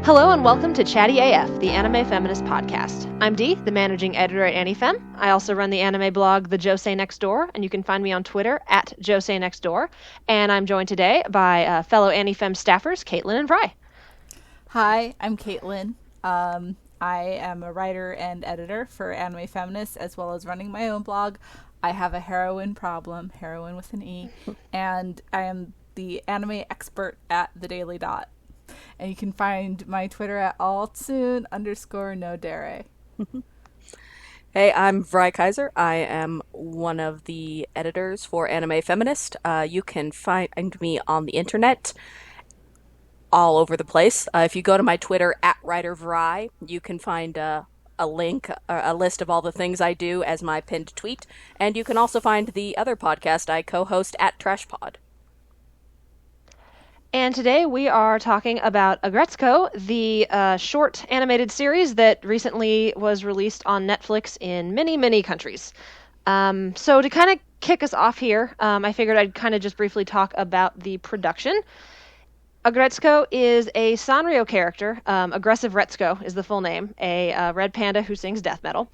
Hello and welcome to Chatty AF, the anime feminist podcast. I'm Dee, the managing editor at AniFem. I also run the anime blog The Josei Next Door, and you can find me on Twitter at Josei Next Door. And I'm joined today by fellow AniFem staffers, Caitlin and Vrai. Hi, I'm Caitlin. I am a writer and editor for Anime Feminist, as well as running my own blog. I have a heroin problem, heroin with an E, and I am the anime expert at The Daily Dot. And you can find my Twitter at altsoon_no-dere. Hey, I'm Vrai Kaiser. I am one of the editors for Anime Feminist. You can find me on the internet all over the place. If you go to my Twitter at WriterVry, you can find a link, a list of all the things I do as my pinned tweet. And you can also find the other podcast I co-host at TrashPod. And today we are talking about Aggretsuko, the short animated series that recently was released on Netflix in many, many countries. So to kind of kick us off here, I figured I'd kind of just briefly talk about the production. Aggretsuko is a Sanrio character. Aggressive Retsuko is the full name, a red panda who sings death metal.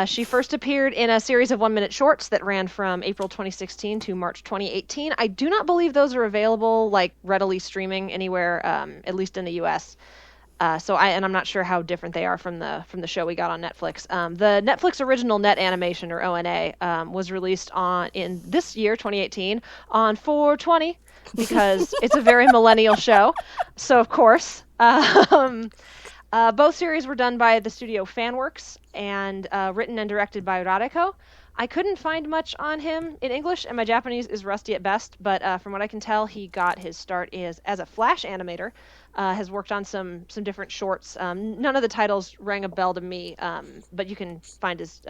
She first appeared in a series of 1-minute shorts that ran from April 2016 to March 2018. I do not believe those are available, readily streaming anywhere, at least in the U.S. I'm not sure how different they are from the show we got on Netflix. The Netflix original net animation, or ONA, was released in this year, 2018, on 4/20, because it's a very millennial show. So of course. Both series were done by the studio Fanworks and written and directed by Rarecho. I couldn't find much on him in English, and my Japanese is rusty at best, but from what I can tell, he got his start as a Flash animator, has worked on some different shorts. None of the titles rang a bell to me, but you can find his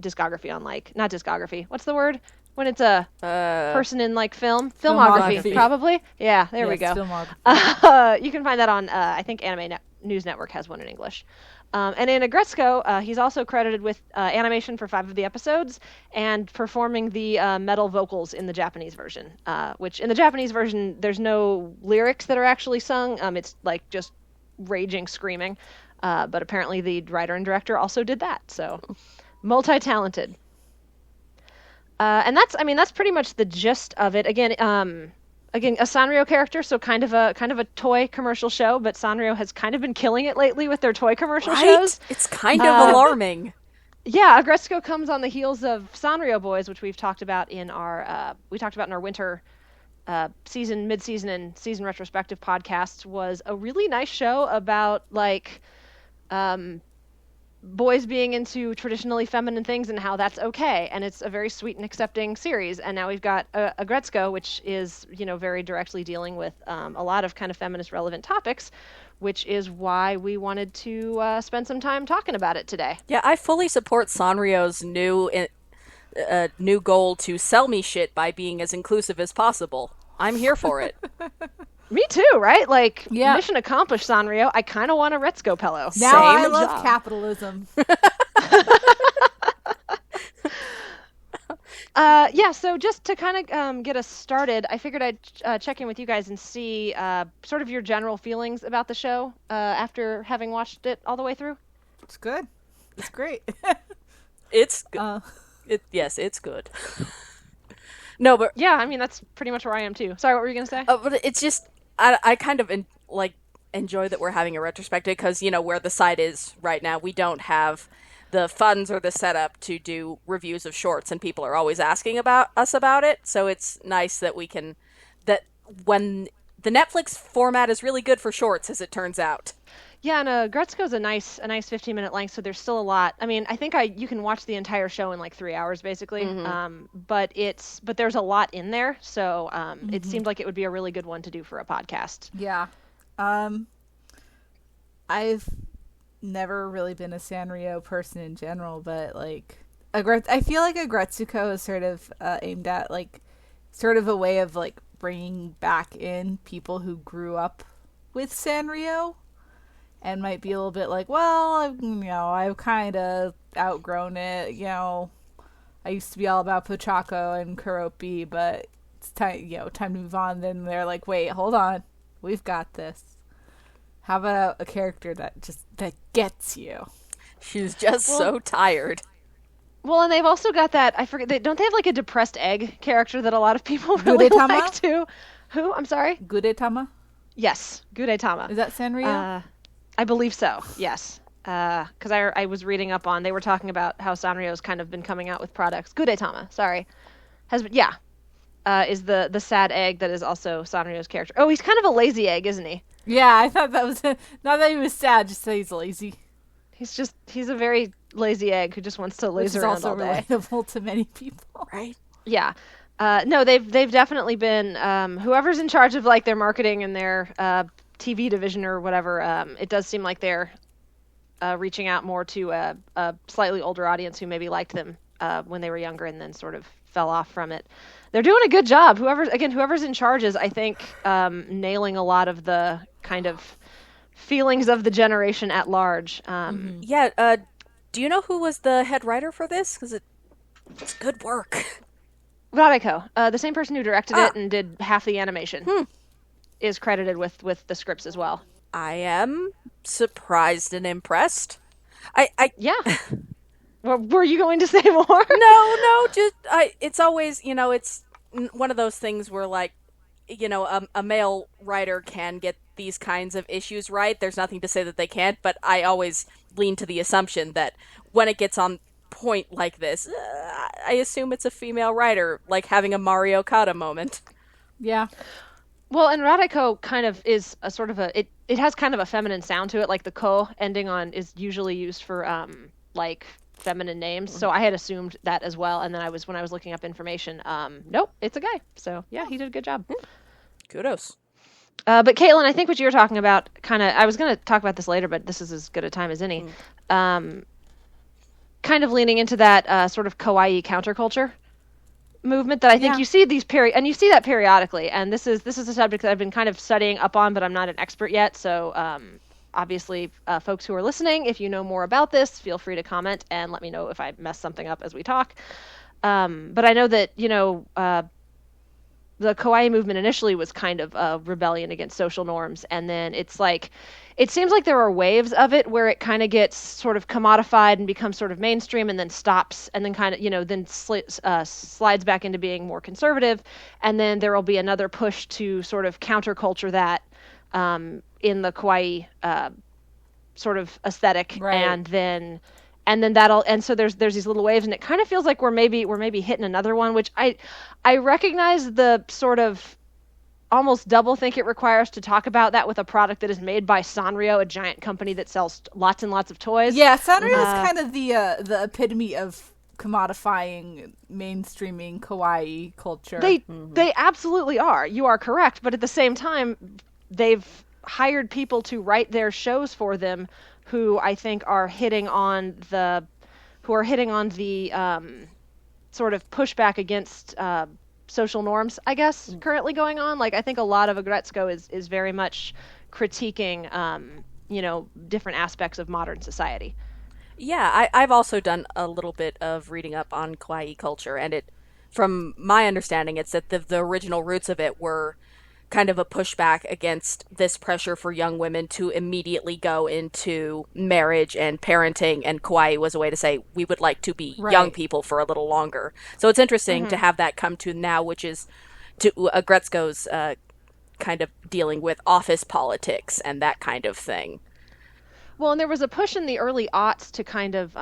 discography on, not discography, what's the word? When it's a person in film? Filmography, probably. Yeah, there we go. Filmography. You can find that on, I think Anime News Network has one in English. And in Aggretsuko, he's also credited with animation for 5 of the episodes and performing the metal vocals in the Japanese version, which in the Japanese version, there's no lyrics that are actually sung. It's just raging screaming. But apparently the writer and director also did that. So multi-talented. And that's pretty much the gist of it. Again, a Sanrio character, so kind of a toy commercial show, but Sanrio has kind of been killing it lately with their toy commercial shows. It's kind of alarming. Yeah, Aggretsuko comes on the heels of Sanrio Boys, which we've talked about in our winter season, mid-season, and season retrospective podcasts. Was a really nice show about boys being into traditionally feminine things and how that's okay, and it's a very sweet and accepting series. And now we've got Aggretsuko, which is very directly dealing with a lot of kind of feminist relevant topics, which is why we wanted to spend some time talking about it today. Yeah, I fully support Sanrio's new goal to sell me shit by being as inclusive as possible. I'm here for it. Me too, right? Mission accomplished, Sanrio. I kind of want a Retsuko pillow. Now I love capitalism. So just to kind of get us started, I figured I'd check in with you guys and see sort of your general feelings about the show after having watched it all the way through. It's good. It's great. It's good. Yes, it's good. No, but yeah, that's pretty much where I am too. Sorry, what were you gonna say? But it's just I kind of enjoy that we're having a retrospective because where the site is right now, we don't have the funds or the setup to do reviews of shorts, and people are always asking about it. So it's nice that when the Netflix format is really good for shorts, as it turns out. Yeah, and Aggretsuko's a nice 15-minute length, so there's still a lot. I think you can watch the entire show in 3 hours, basically. Mm-hmm. But there's a lot in there, so it seemed like it would be a really good one to do for a podcast. Yeah. I've never really been a Sanrio person in general, but I feel like Aggretsuko is sort of aimed at sort of a way of bringing back in people who grew up with Sanrio. And might be a little bit I've kind of outgrown it. I used to be all about Pochako and Kuropi, but it's time to move on. Then they're like, wait, hold on, we've got this. How about a character that gets you? She's just so tired. Well, and they've also got that, I forget, don't they have like a depressed egg character that a lot of people really Gudetama? like too? Who? I'm sorry? Gudetama? Yes, Gudetama. Is that Sanrio? I believe so, yes. Because I was reading up on, they were talking about how Sanrio's kind of been coming out with products. Gudetama, sorry. Is the sad egg that is also Sanrio's character. Oh, he's kind of a lazy egg, isn't he? Yeah, I thought that was not that he was sad, just that he's lazy. He's a very lazy egg who just wants to laze around all day. Which is also relatable to many people. Right? Yeah. No, they've definitely been whoever's in charge of like their marketing and their TV division or whatever. It does seem like they're reaching out more to a slightly older audience who maybe liked them when they were younger and then sort of fell off from it. They're doing a good job. Whoever's in charge is, I think, nailing a lot of the kind of feelings of the generation at large. Yeah. Do you know who was the head writer for this? Because it's good work. Rarecho, the same person who directed it and did half the animation, is credited with the scripts as well. I am surprised and impressed. Yeah. Well, were you going to say more? No, it's always, it's one of those things where, like, a male writer can get these kinds of issues right. There's nothing to say that they can't, but I always lean to the assumption that when it gets on point like this, I assume it's a female writer, like having a Mario Kata moment. Yeah. Well, and Rarecho kind of is a sort of it has kind of a feminine sound to it, like the ko ending on is usually used for like feminine names. So I had assumed that as well, and then when I was looking up information, nope, it's a guy. So yeah, he did a good job. Kudos. But Caitlin, I think what you were talking about, I was going to talk about this later, but this is as good a time as any. Kind of leaning into that sort of kawaii counterculture movement that I think you see and you see that periodically. And this is a subject that I've been kind of studying up on, but I'm not an expert yet. So obviously, folks who are listening, if you know more about this, feel free to comment and let me know if I mess something up as we talk. But I know that the kawaii movement initially was kind of a rebellion against social norms, and then it seems like there are waves of it where it kind of gets sort of commodified and becomes sort of mainstream and then stops and then kind of then slides back into being more conservative, and then there will be another push to sort of counterculture that in the kawaii sort of aesthetic, right. and then so there's these little waves, and it kind of feels like we're maybe hitting another one, which I recognize the sort of almost double think it requires to talk about that with a product that is made by Sanrio, a giant company that sells lots and lots of toys. Yeah, Sanrio is kind of the epitome of commodifying, mainstreaming kawaii culture. They absolutely are. You are correct, but at the same time, they've hired people to write their shows for them who I think are hitting on the sort of pushback against social norms, I guess, currently going on. Like, I think a lot of Aggretsuko is very much critiquing, different aspects of modern society. Yeah, I've also done a little bit of reading up on kawaii culture, and from my understanding, it's that the original roots of it were kind of a pushback against this pressure for young women to immediately go into marriage and parenting, and kawaii was a way to say we would like to be young people for a little longer. So it's interesting to have that come to now, which is to Aggretsuko's kind of dealing with office politics and that kind of thing. Well, and there was a push in the early aughts to kind of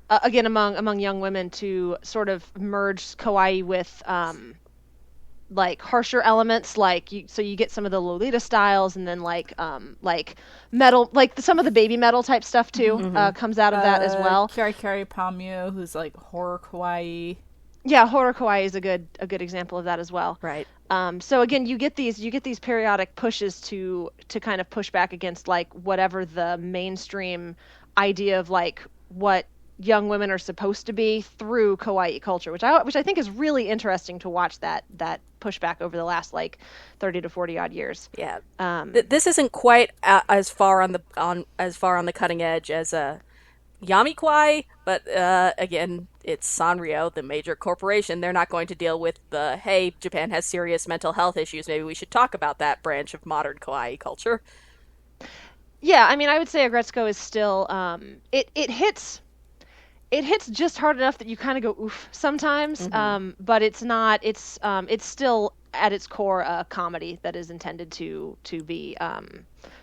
again among young women to sort of merge kawaii with like harsher elements, like you get some of the Lolita styles, and then like metal, like some of the baby metal type stuff too comes out of that as well. Kari Palmu, who's like horror kawaii. Yeah, horror kawaii is a good example of that as well. Right. So again, you get these periodic pushes to kind of push back against like whatever the mainstream idea of like what young women are supposed to be through kawaii culture, which I think is really interesting to watch that pushback over the last like 30 to 40 odd years. Yeah. This isn't quite as far on the cutting edge as a Yami-Kawaii, but again, it's Sanrio, the major corporation. They're not going to deal with the, hey, Japan has serious mental health issues, maybe we should talk about that branch of modern kawaii culture. Yeah, I mean, I would say Aggretsuko is still it hits just hard enough that you kind of go oof sometimes, Mm-hmm. but it's still at its core a comedy that is intended to be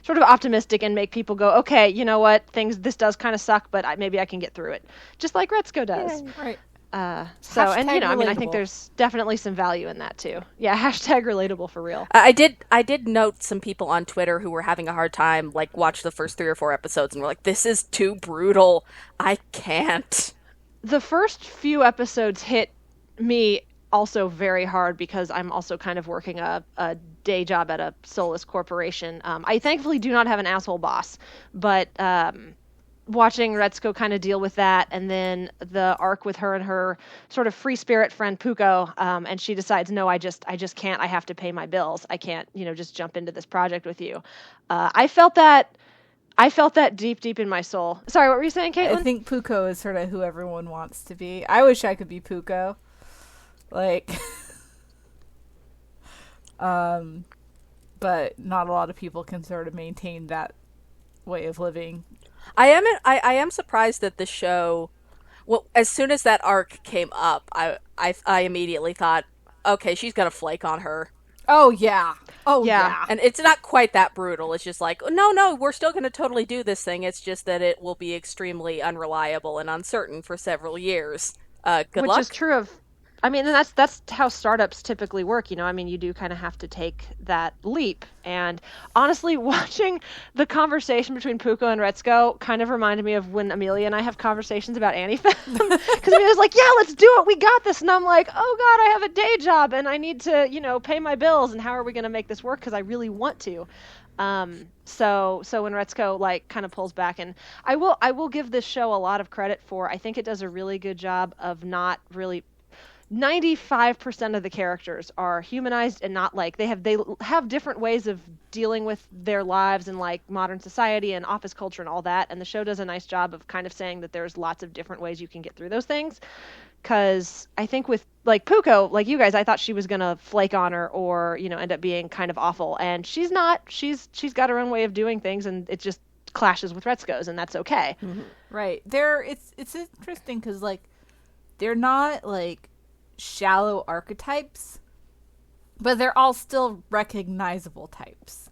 sort of optimistic and make people go, okay, you know what, this does kind of suck, but maybe I can get through it, just like Retsuko does. Yay. Right. And Hashtag I mean, I think relatable. there's definitely some value in that too. Yeah, hashtag relatable for real. I did note some people on Twitter who were having a hard time, like, watch the first 3 or 4 episodes and were like, this is too brutal. I can't. The first few episodes hit me also very hard because I'm also kind of working a day job at a soulless corporation. I thankfully do not have an asshole boss, but watching Retsuko kind of deal with that, and then the arc with her and her sort of free spirit friend Puko, and she decides, no, I just can't. I have to pay my bills. I can't, just jump into this project with you. I felt that. I felt that deep in my soul. Sorry, what were you saying, I Caitlin? think Puko is sort of who everyone wants to be. I wish I could be Puko. Like, but not a lot of people can sort of maintain that way of living. I am surprised that the show. Well, as soon as that arc came up, I immediately thought, okay, she's gonna flake on her. Oh yeah. Oh Yeah. yeah. And it's not quite that brutal. It's just like, no, we're still going to totally do this thing. It's just that it will be extremely unreliable and uncertain for several years. Good Which is luck. true of, I mean, and that's how startups typically work. I mean, you do kind of have to take that leap. And honestly, watching the conversation between Puko and Retsuko kind of reminded me of when Amelia and I have conversations about Anifem. Because Amelia's like, yeah, let's do it. We got this. And I'm like, oh God, I have a day job and I need to, pay my bills. And how are we going to make this work? Because I really want to. So when Retsuko like kind of pulls back, and I will give this show a lot of credit for, I think it does a really good job of not really 95% of the characters are humanized and not like they have different ways of dealing with their lives and like modern society and office culture and all that, and the show does a nice job of kind of saying that there's lots of different ways you can get through those things. Because I think with like Puko, like you guys, I thought she was gonna flake on her or end up being kind of awful, and she's not. She's got her own way of doing things, and it just clashes with Retsuko's, and that's okay. Mhm. Right. It's interesting because like they're not like shallow archetypes, but they're all still recognizable types.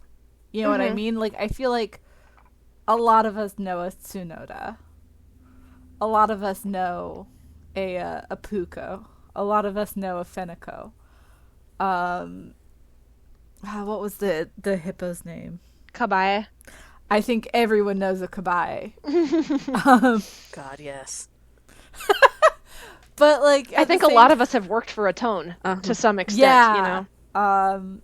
You know what I Mhm. mean? Like I feel like a lot of us know a Tsunoda. A lot of us know a Puko. A lot of us know a Feniko. What was the hippo's name? Kawaii. I think everyone knows a Kawaii. um, God, yes. but like I think a lot of us have worked for a tone to some extent, yeah. Um,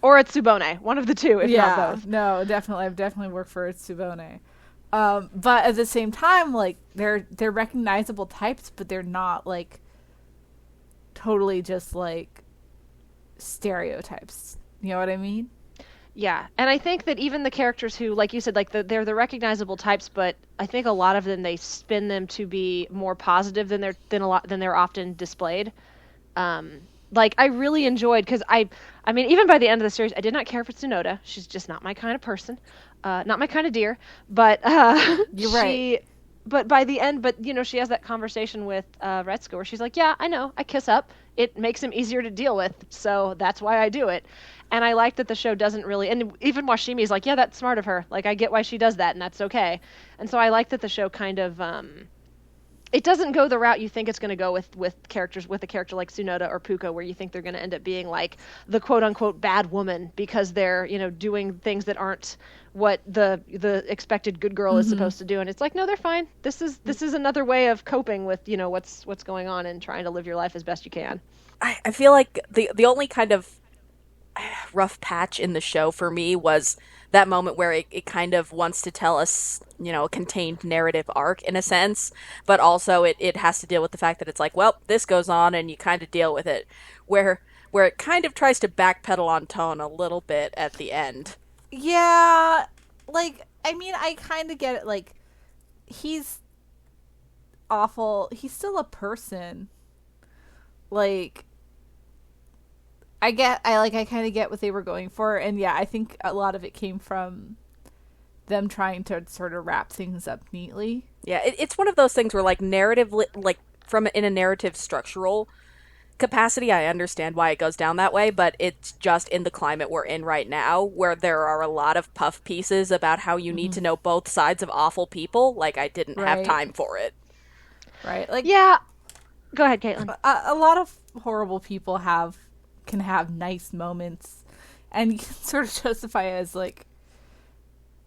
or a Tsubone, one of the two, if not both. no, definitely. I've definitely worked for Tsubone. But at the same time, like they're recognizable types, but they're not like totally just like stereotypes. You know what I mean? Yeah, and I think that even the characters who, like you said, like they're the recognizable types, but I think a lot of them they spin them to be more positive than they're often displayed. Like I really enjoyed because I mean even by the end of the series I did not care for Tsunoda. She's just not my kind of person, not my kind of deer. But You're right. But by the end, she has that conversation with Retsuko where she's like, yeah, I know, I kiss up. It makes him easier to deal with, so that's why I do it. And I like that the show doesn't really, and even Washimi's like, yeah, that's smart of her. Like I get why she does that, and that's okay. And so I like that the show kind of it doesn't go the route you think it's going to go with characters with a character like Tsunoda or Puko, where you think they're going to end up being like the quote unquote bad woman because they're doing things that aren't what the expected good girl is supposed to do, and it's like, no, they're fine. This is another way of coping with what's going on and trying to live your life as best you can. I feel like the only kind of rough patch in the show for me was that moment where it kind of wants to tell us, a contained narrative arc in a sense, but also it has to deal with the fact that it's like, well, this goes on and you kind of deal with it, where it kind of tries to backpedal on tone a little bit at the end. Yeah, like I mean, I kind of get it. Like he's awful. He's still a person. Like I kind of get what they were going for, and yeah, I think a lot of it came from them trying to sort of wrap things up neatly. Yeah, it's one of those things where, like, like, from in a narrative structural capacity, I understand why it goes down that way, but it's just in the climate we're in right now, where there are a lot of puff pieces about how you need to know both sides of awful people. Like, I didn't have time for it. Right. Like, yeah. Go ahead, Caitlin. A lot of horrible people can have nice moments, and you can sort of justify it as, like,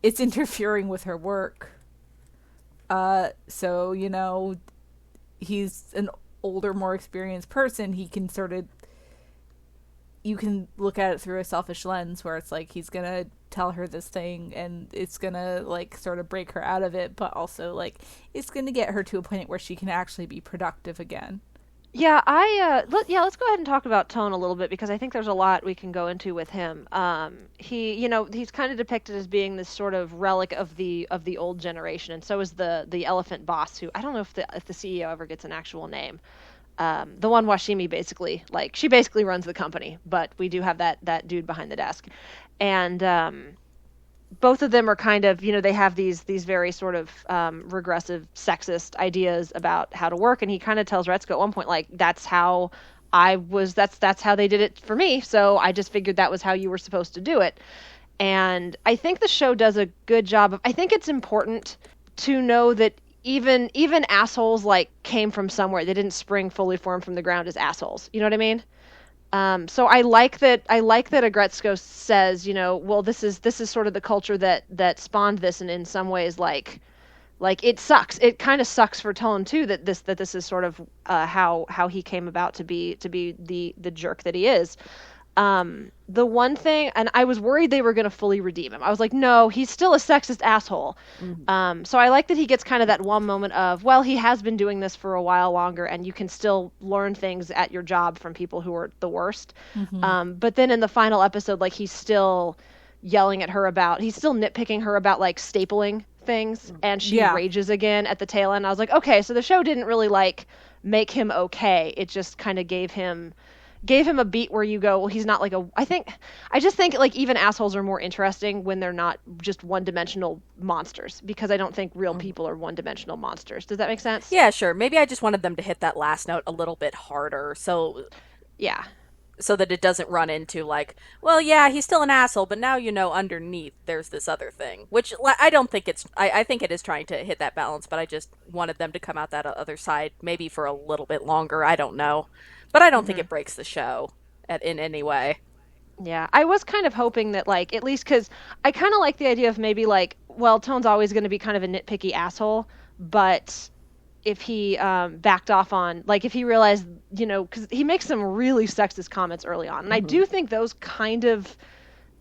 it's interfering with her work. So, you know, he's an older, more experienced person. He can you can look at it through a selfish lens where it's like, he's gonna tell her this thing and it's gonna, like, sort of break her out of it, but also, like, it's gonna get her to a point where she can actually be productive again. Yeah, let's go ahead and talk about Tone a little bit, because I think there's a lot we can go into with him. He's kind of depicted as being this sort of relic of the old generation, and so is the elephant boss, who I don't know if the CEO ever gets an actual name. The one Washimi basically, like, she basically runs the company, but we do have that dude behind the desk, and both of them are kind of, they have these very sort of regressive sexist ideas about how to work, and he kind of tells Retsuko at one point, like, that's how that's how they did it for me, so I just figured that was how you were supposed to do it. And I think the show does a good job of, I think it's important to know that even assholes, like, came from somewhere. They didn't spring fully formed from the ground as assholes. You know what I mean? So I like that Aggretsuko says, well, this is sort of the culture that spawned this, and in some ways, like it sucks. It kind of sucks for Tone too, that this is sort of how he came about to be the jerk that he is. The one thing, and I was worried they were going to fully redeem him. I was like, no, he's still a sexist asshole. Mm-hmm. So I like that he gets kind of that one moment of, well, he has been doing this for a while longer, and you can still learn things at your job from people who are the worst. Mm-hmm. But then in the final episode, like, he's still yelling at her he's still nitpicking her about, like, stapling things, and she rages again at the tail end. I was like, okay, so the show didn't really, like, make him okay. It just kind of gave him a beat where you go, well, he's not like I just think, like, even assholes are more interesting when they're not just one-dimensional monsters, because I don't think real people are one-dimensional monsters. Does that make sense? Yeah, sure. Maybe I just wanted them to hit that last note a little bit harder, so that it doesn't run into, like, well, yeah, he's still an asshole, but now, underneath there's this other thing, which I don't think I think it is trying to hit that balance, but I just wanted them to come out that other side maybe for a little bit longer. I don't know. But I don't think it breaks the show in any way. Yeah, I was kind of hoping that, like, at least, because I kind of like the idea of maybe, like, well, Tone's always going to be kind of a nitpicky asshole, but if he backed off on, like, if he realized, because he makes some really sexist comments early on, and I do think those kind of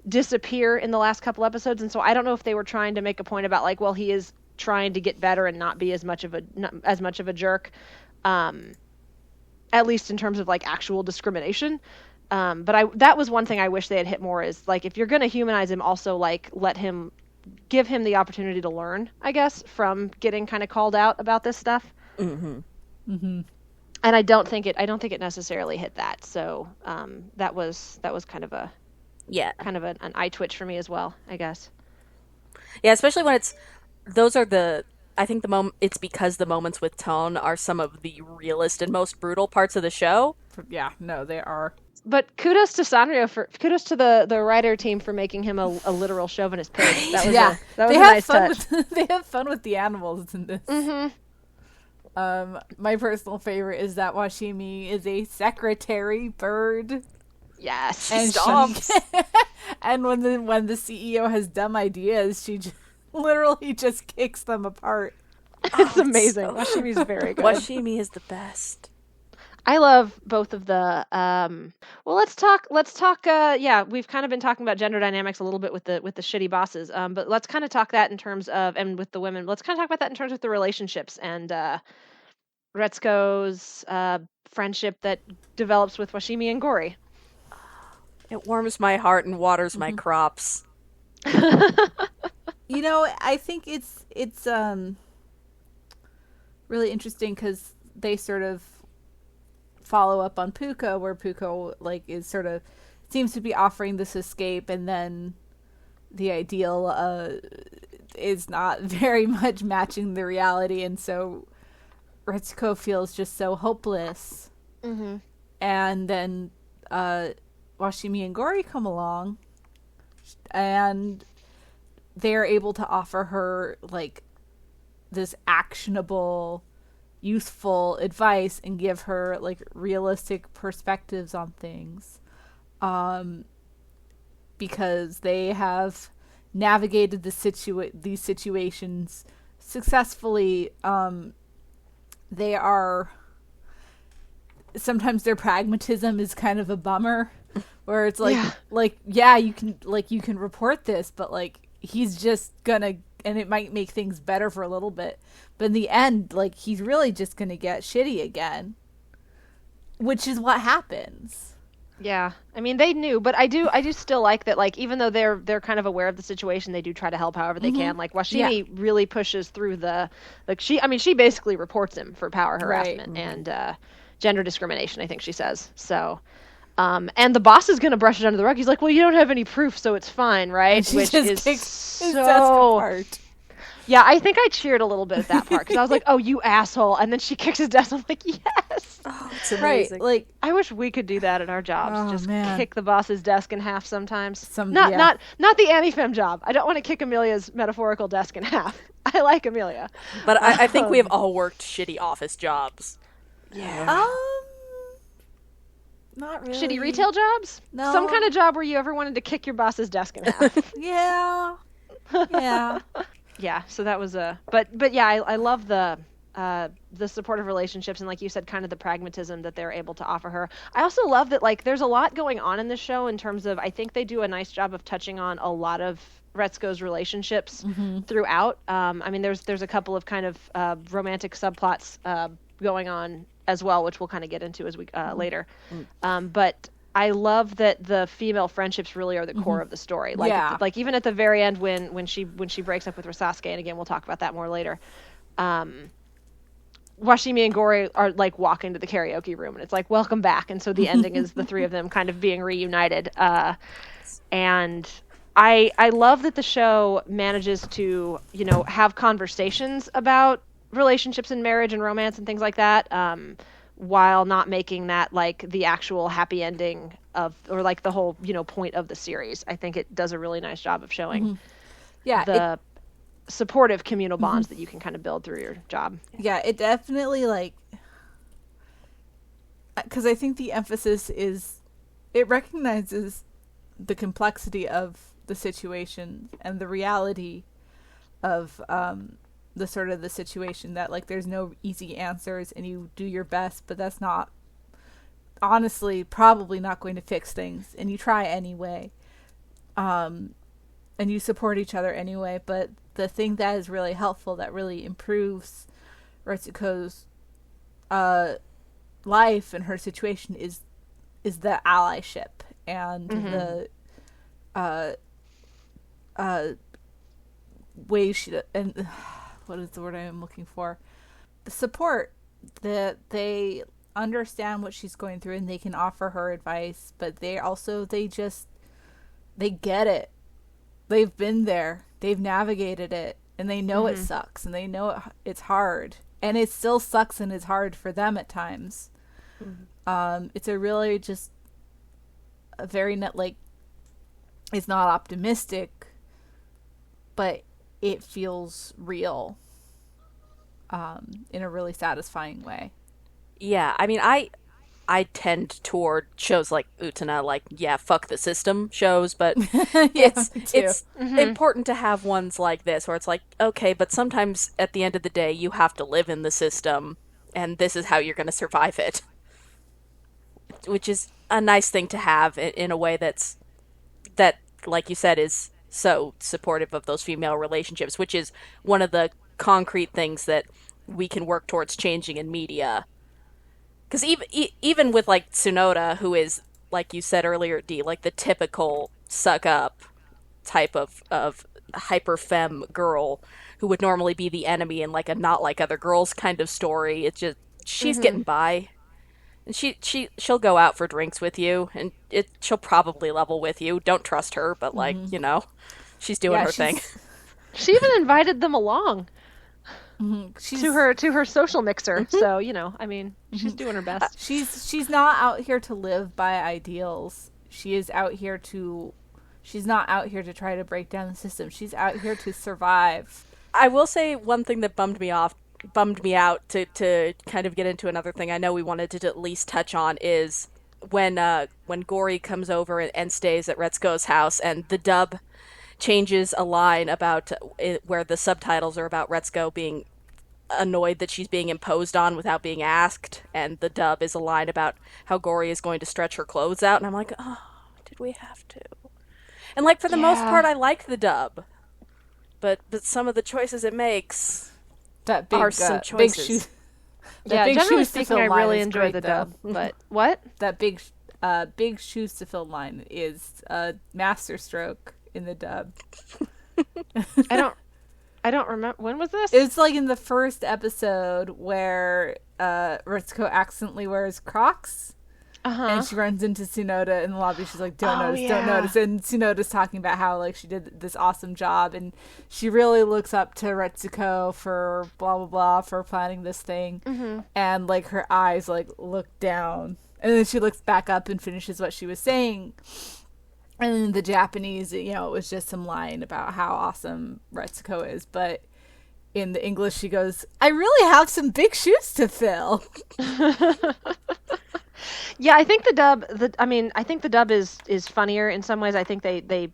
disappear in the last couple episodes, and so I don't know if they were trying to make a point about, like, well, he is trying to get better and not be as much of a jerk. At least in terms of, like, actual discrimination. But that was one thing I wish they had hit more, is, like, if you're going to humanize him, also, like, give him the opportunity to learn, I guess, from getting kind of called out about this stuff. Mm-hmm. Mm-hmm. And I don't think it necessarily hit that. So that was kind of an eye twitch for me as well, I guess. Yeah, especially when I think it's because the moments with Tone are some of the realest and most brutal parts of the show. Yeah, no, they are. But kudos to kudos to the writer team for making him a literal chauvinist pig. That was a nice touch. They have fun with the animals in this. Mm-hmm. My personal favorite is that Washimi is a secretary bird. Yes, and and when the CEO has dumb ideas, she literally just kicks them apart. It's amazing. Washimi's very good. Washimi is the best. I love both of the well, let's talk we've kind of been talking about gender dynamics a little bit with the shitty bosses, but let's kind of talk that in terms of, and with the women, let's kind of talk about that in terms of the relationships and Retsuko's friendship that develops with Washimi and Gori. It warms my heart and waters my crops. I think it's really interesting because they sort of follow up on Puko, where Puko, like, is sort of seems to be offering this escape, and then the ideal is not very much matching the reality, and so Retsuko feels just so hopeless. Mm-hmm. And then Washimi and Gori come along, and they're able to offer her like this actionable, useful advice and give her like realistic perspectives on things, because they have navigated these situations successfully. They are, sometimes their pragmatism is kind of a bummer, where it's like, you can report this, but like he's just gonna, and it might make things better for a little bit, but in the end, like he's really just gonna get shitty again, which is what happens. Yeah, I mean they knew, but I do still like that. Like even though they're kind of aware of the situation, they do try to help however they can. Like Washimi really pushes through she basically reports him for power harassment and gender discrimination, I think she says. So, and the boss is gonna brush it under the rug. He's like, well, you don't have any proof, so it's fine, right? Which is his desk so apart. Yeah, I think I cheered a little bit at that part because I was like, "Oh, you asshole!" And then she kicks his desk. I'm like, "Yes, it's amazing." Right, like I wish we could do that at our jobs. Just kick the boss's desk in half sometimes. Not the anti-fem job. I don't want to kick Amelia's metaphorical desk in half. I like Amelia, but I think we have all worked shitty office jobs. Yeah. Not really. Shitty retail jobs? No. Some kind of job where you ever wanted to kick your boss's desk in half. Yeah. Yeah, so that was but yeah, I love the supportive relationships and like you said, kind of the pragmatism that they're able to offer her. I also love that like there's a lot going on in this show in terms of, I think they do a nice job of touching on a lot of Retsuko's relationships throughout. I mean there's a couple of kind of romantic subplots going on as well, which we'll kind of get into as we later. But I love that the female friendships really are the core of the story. Like, like even at the very end when she breaks up with Resasuke, and again we'll talk about that more later. Washimi and Gori are like walking to the karaoke room, and it's like welcome back. And so the ending is the three of them kind of being reunited. And I love that the show manages to have conversations about relationships and marriage and romance and things like that. While not making that like the actual happy ending or like the whole point of the series. I think it does a really nice job of showing the supportive communal bonds that you can kind of build through your job. Yeah, it definitely like, because I think the emphasis is it recognizes the complexity of the situation and the reality of the sort of the situation, that like there's no easy answers and you do your best, but that's not honestly probably not going to fix things, and you try anyway, and you support each other anyway. But the thing that is really helpful, that really improves Retsuko's life and her situation is the allyship and the ways she and what is the word I'm looking for? The support, that they understand what she's going through and they can offer her advice, but they get it. They've been there. They've navigated it, and they know it sucks, and they know it's hard, and it still sucks and is hard for them at times. It's a really just a very it's not optimistic, but it feels real, in a really satisfying way. Yeah, I mean, I tend toward shows like Utena, like, fuck the system shows, but it's important to have ones like this where it's like, okay, but sometimes at the end of the day, you have to live in the system, and this is how you're going to survive it. Which is a nice thing to have in a way that, like you said, is so supportive of those female relationships, which is one of the concrete things that we can work towards changing in media. Because even with, like, Tsunoda, who is, like you said earlier, Dee, like the typical suck-up type of hyper-femme girl who would normally be the enemy in, like, a not like other girls kind of story. It's just, she's getting by. And she'll go out for drinks with you, and she'll probably level with you. Don't trust her, but, like, she's doing her thing. She even invited them along She's to her social mixer. So, I mean, she's doing her best. she's not out here to live by ideals. She's not out here to try to break down the system. She's out here to survive. I will say one thing that bummed me out to kind of get into another thing I know we wanted to at least touch on is when Gori comes over and stays at Retsuko's house and the dub changes a line about where the subtitles are about Retsuko being annoyed that she's being imposed on without being asked, and the dub is a line about how Gori is going to stretch her clothes out, and I'm like, oh, did we have to? And like for the most part I like the dub. But some of the choices it makes are some choices. Big shoes. Generally speaking, I really enjoy the dub. But what? That big shoes to fill line is a masterstroke in the dub. I don't remember. When was this? It's like in the first episode where Retsuko accidentally wears Crocs. And she runs into Tsunoda in the lobby. She's like, don't notice. And Tsunoda's talking about how like she did this awesome job. And she really looks up to Retsuko for blah, blah, blah, for planning this thing. Mm-hmm. And like her eyes like look down. And then she looks back up and finishes what she was saying. And in the Japanese, it was just some line about how awesome Retsuko is. But in the English, she goes, I really have some big shoes to fill. Yeah, I think the dub is funnier in some ways. I think they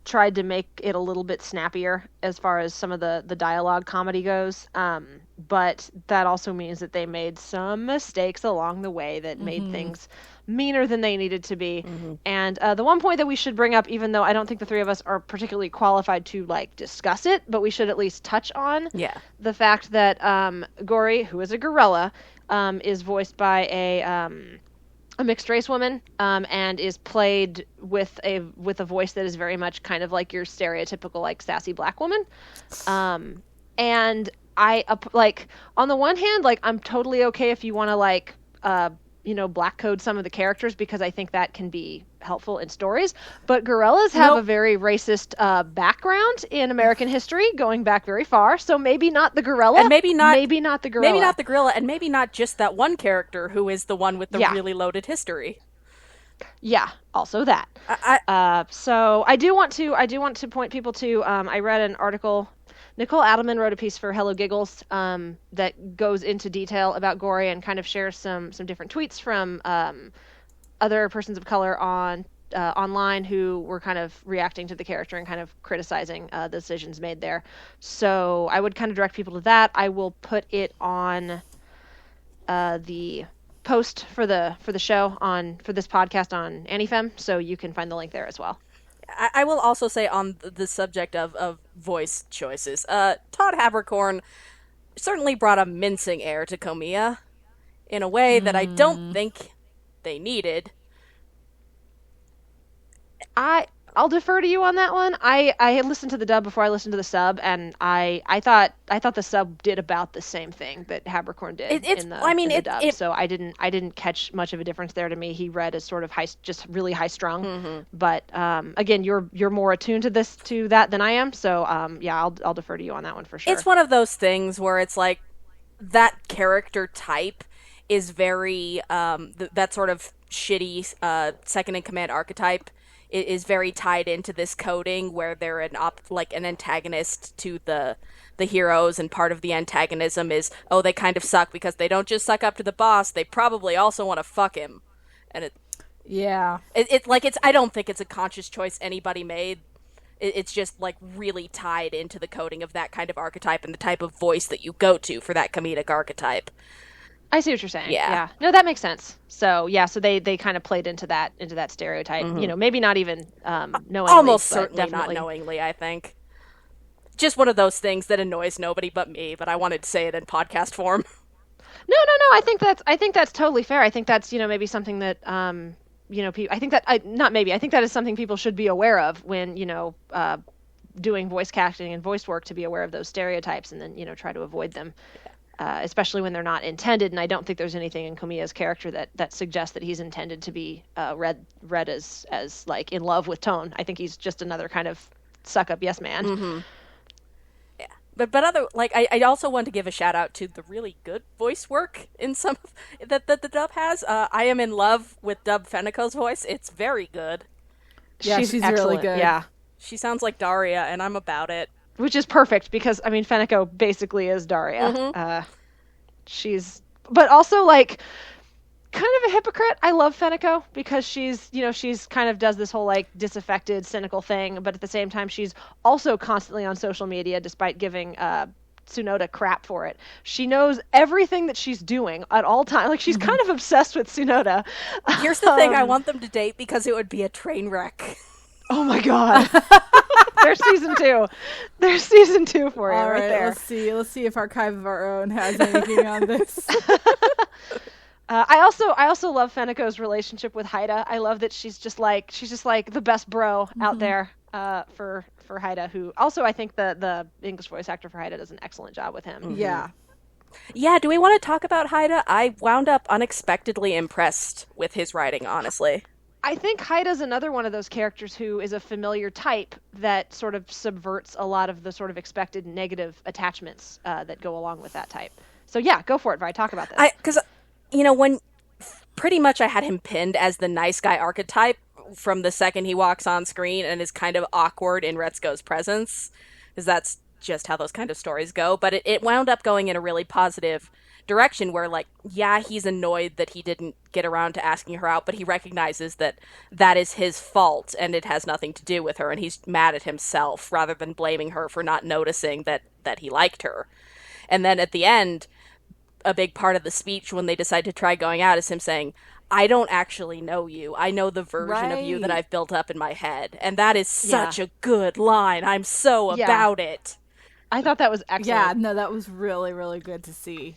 tried to make it a little bit snappier as far as some of the dialogue comedy goes. But that also means that they made some mistakes along the way that made things meaner than they needed to be. Mm-hmm. And the one point that we should bring up, even though I don't think the three of us are particularly qualified to like discuss it, but we should at least touch on the fact that Gori, who is a gorilla, is voiced by a mixed race woman, and is played with a voice that is very much kind of like your stereotypical like sassy black woman. And I like on the one hand, like I'm totally okay if you want to like black code some of the characters because I think that can be helpful in stories. But gorillas have a very racist background in American history, going back very far. So maybe not the gorilla, and maybe not the gorilla, and maybe not just that one character who is the one with the really loaded history. Yeah, also that. So I do want to point people to. I read an article. Nicole Adelman wrote a piece for Hello Giggles that goes into detail about Gori and kind of shares some different tweets from other persons of color online who were kind of reacting to the character and kind of criticizing the decisions made there. So I would kind of direct people to that. I will put it on the post for the show for this podcast on AniFem, so you can find the link there as well. I will also say on the subject of voice choices, Todd Haberkorn certainly brought a mincing air to Komiya in a way that I don't think they needed. I'll defer to you on that one. I had listened to the dub before I listened to the sub, and I thought the sub did about the same thing that Haberkorn did in the dub. So I didn't catch much of a difference there to me. He read as sort of just really high strung. Mm-hmm. But again, you're more attuned to that than I am. So I'll defer to you on that one for sure. It's one of those things where it's like that character type is very that sort of shitty second in command archetype is very tied into this coding where they're an antagonist to the heroes, and part of the antagonism is, they kind of suck because they don't just suck up to the boss, they probably also want to fuck him. And I don't think it's a conscious choice anybody made. It's just like really tied into the coding of that kind of archetype and the type of voice that you go to for that comedic archetype. I see what you're saying. Yeah. No, that makes sense. So they kind of played into that stereotype. Mm-hmm. Maybe not even knowingly. Almost certainly not knowingly, I think. Just one of those things that annoys nobody but me, but I wanted to say it in podcast form. No. I think that's totally fair. I think that's maybe something that I think that is something people should be aware of when doing voice casting and voice work, to be aware of those stereotypes and then try to avoid them. Especially when they're not intended, and I don't think there's anything in Komiya's character that suggests that he's intended to be read as like in love with Tone. I think he's just another kind of suck up yes man. Mm-hmm. But other like I also want to give a shout out to the really good voice work in some that the dub has. I am in love with Dub Fenico's voice. It's very good. Yeah, she's really excellent. good. Yeah. She sounds like Daria, and I'm about it. Which is perfect because I mean Fenico basically is Daria. But also like kind of a hypocrite. I love Fenico because she's kind of does this whole like disaffected, cynical thing, but at the same time she's also constantly on social media despite giving Tsunoda crap for it. She knows everything that she's doing at all times. Like she's kind of obsessed with Tsunoda. Here's the thing: I want them to date because it would be a train wreck. Oh my god. There's season 2. There's season 2 for you All right there. Let's see if Archive of Our Own has anything on this. I also love Fenico's relationship with Haida. I love that she's just like the best bro out there for Haida, who also I think the English voice actor for Haida does an excellent job with him. Yeah. Yeah, do we want to talk about Haida? I wound up unexpectedly impressed with his writing, honestly. I think Haida's another one of those characters who is a familiar type that sort of subverts a lot of the sort of expected negative attachments that go along with that type. So yeah, go for it, Vi. Talk about this. Because, when pretty much I had him pinned as the nice guy archetype from the second he walks on screen and is kind of awkward in Retsuko's presence, because that's just how those kind of stories go. But it wound up going in a really positive direction where, like, yeah, he's annoyed that he didn't get around to asking her out, but he recognizes that that is his fault and it has nothing to do with her, and he's mad at himself rather than blaming her for not noticing that he liked her. And then at the end, a big part of the speech when they decide to try going out is him saying, I don't actually know you. I know the version of you that I've built up in my head. And that is such a good line. I'm so about it. I thought that was excellent. Yeah, no, that was really, really good to see.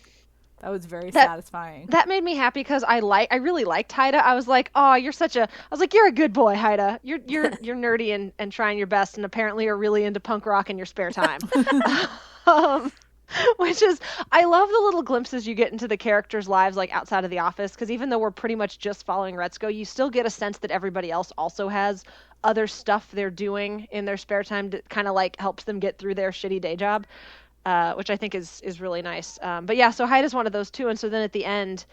That was very satisfying. That made me happy because I really liked Haida. I was like, oh, you're a good boy, Haida. You're nerdy and trying your best, and apparently are really into punk rock in your spare time. Which is, I love the little glimpses you get into the characters' lives, like outside of the office, because even though we're pretty much just following Retsuko, you still get a sense that everybody else also has other stuff they're doing in their spare time that kind of like helps them get through their shitty day job. Which I think is really nice. But yeah, so Haida's one of those too. And so then at the end,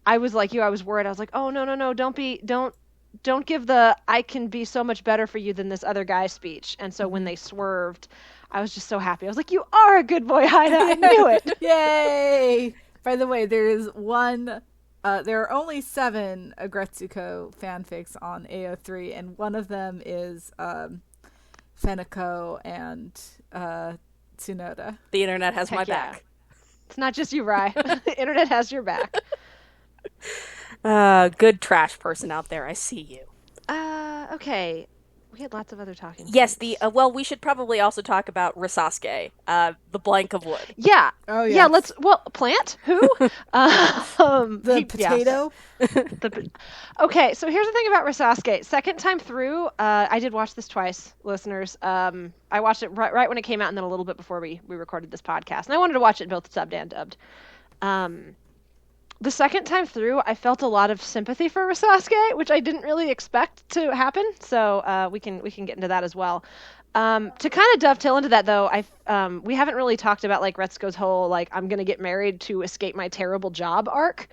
I was like you, I was worried. I was like, oh, no, don't give the I can be so much better for you than this other guy speech. And so when they swerved, I was just so happy. I was like, you are a good boy, Haida. I knew it. Yay! By the way, there are only 7 Aggretsuko fanfics on AO3, and one of them is Fenico and Tsunoda. The internet has my yeah. back. It's not just you, Vrai. The internet has your back. Good trash person out there. I see you. Okay. We had lots of other talking. Yes, we should probably also talk about Resasuke, the blank of wood. Yeah. Oh, yeah. Yeah, plant? Who? The potato? Okay, so here's the thing about Resasuke. Second time through, I did watch this twice, listeners. I watched it right when it came out and then a little bit before we recorded this podcast. And I wanted to watch it both subbed and dubbed. The second time through, I felt a lot of sympathy for Resasuke, which I didn't really expect to happen. So we can get into that as well. To kind of dovetail into that, though, we haven't really talked about like Retsuko's whole like I'm gonna get married to escape my terrible job arc.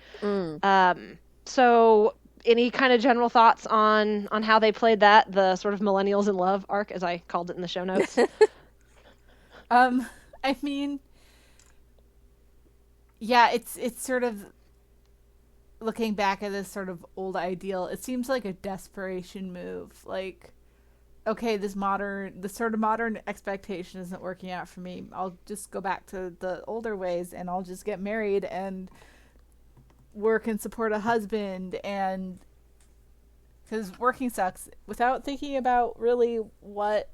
So any kind of general thoughts on how they played that, the sort of millennials in love arc, as I called it in the show notes? I mean, yeah, it's sort of looking back at this sort of old ideal. It seems like a desperation move. Like, okay, this sort of modern expectation isn't working out for me. I'll just go back to the older ways and I'll just get married and work and support a husband, and because working sucks, without thinking about really what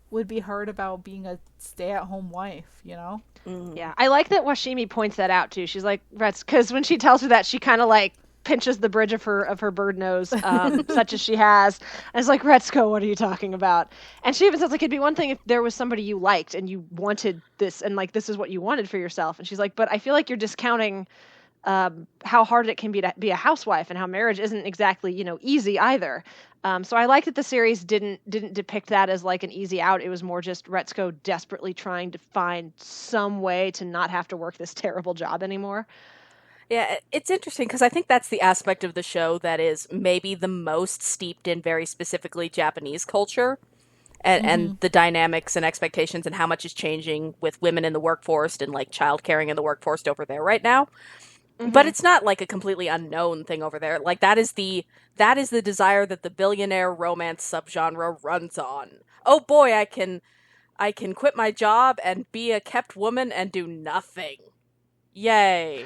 would be hard about being a stay-at-home wife, you know? Yeah, I like that Washimi points that out too. She's like, Rets, because when she tells her that, she kind of like pinches the bridge of her bird nose, such as she has, and is like, Retsuko, what are you talking about? And she even says like, it'd be one thing if there was somebody you liked and you wanted this, and like this is what you wanted for yourself. And she's like, but I feel like you're discounting how hard it can be to be a housewife and how marriage isn't exactly easy either. So I like that the series didn't depict that as like an easy out. It was more just Retsuko desperately trying to find some way to not have to work this terrible job anymore. Yeah, it's interesting because I think that's the aspect of the show that is maybe the most steeped in very specifically Japanese culture and the dynamics and expectations and how much is changing with women in the workforce and like child caring in the workforce over there right now. But it's not like a completely unknown thing over there. Like that is the desire that the billionaire romance subgenre runs on. Oh boy, I can quit my job and be a kept woman and do nothing. Yay.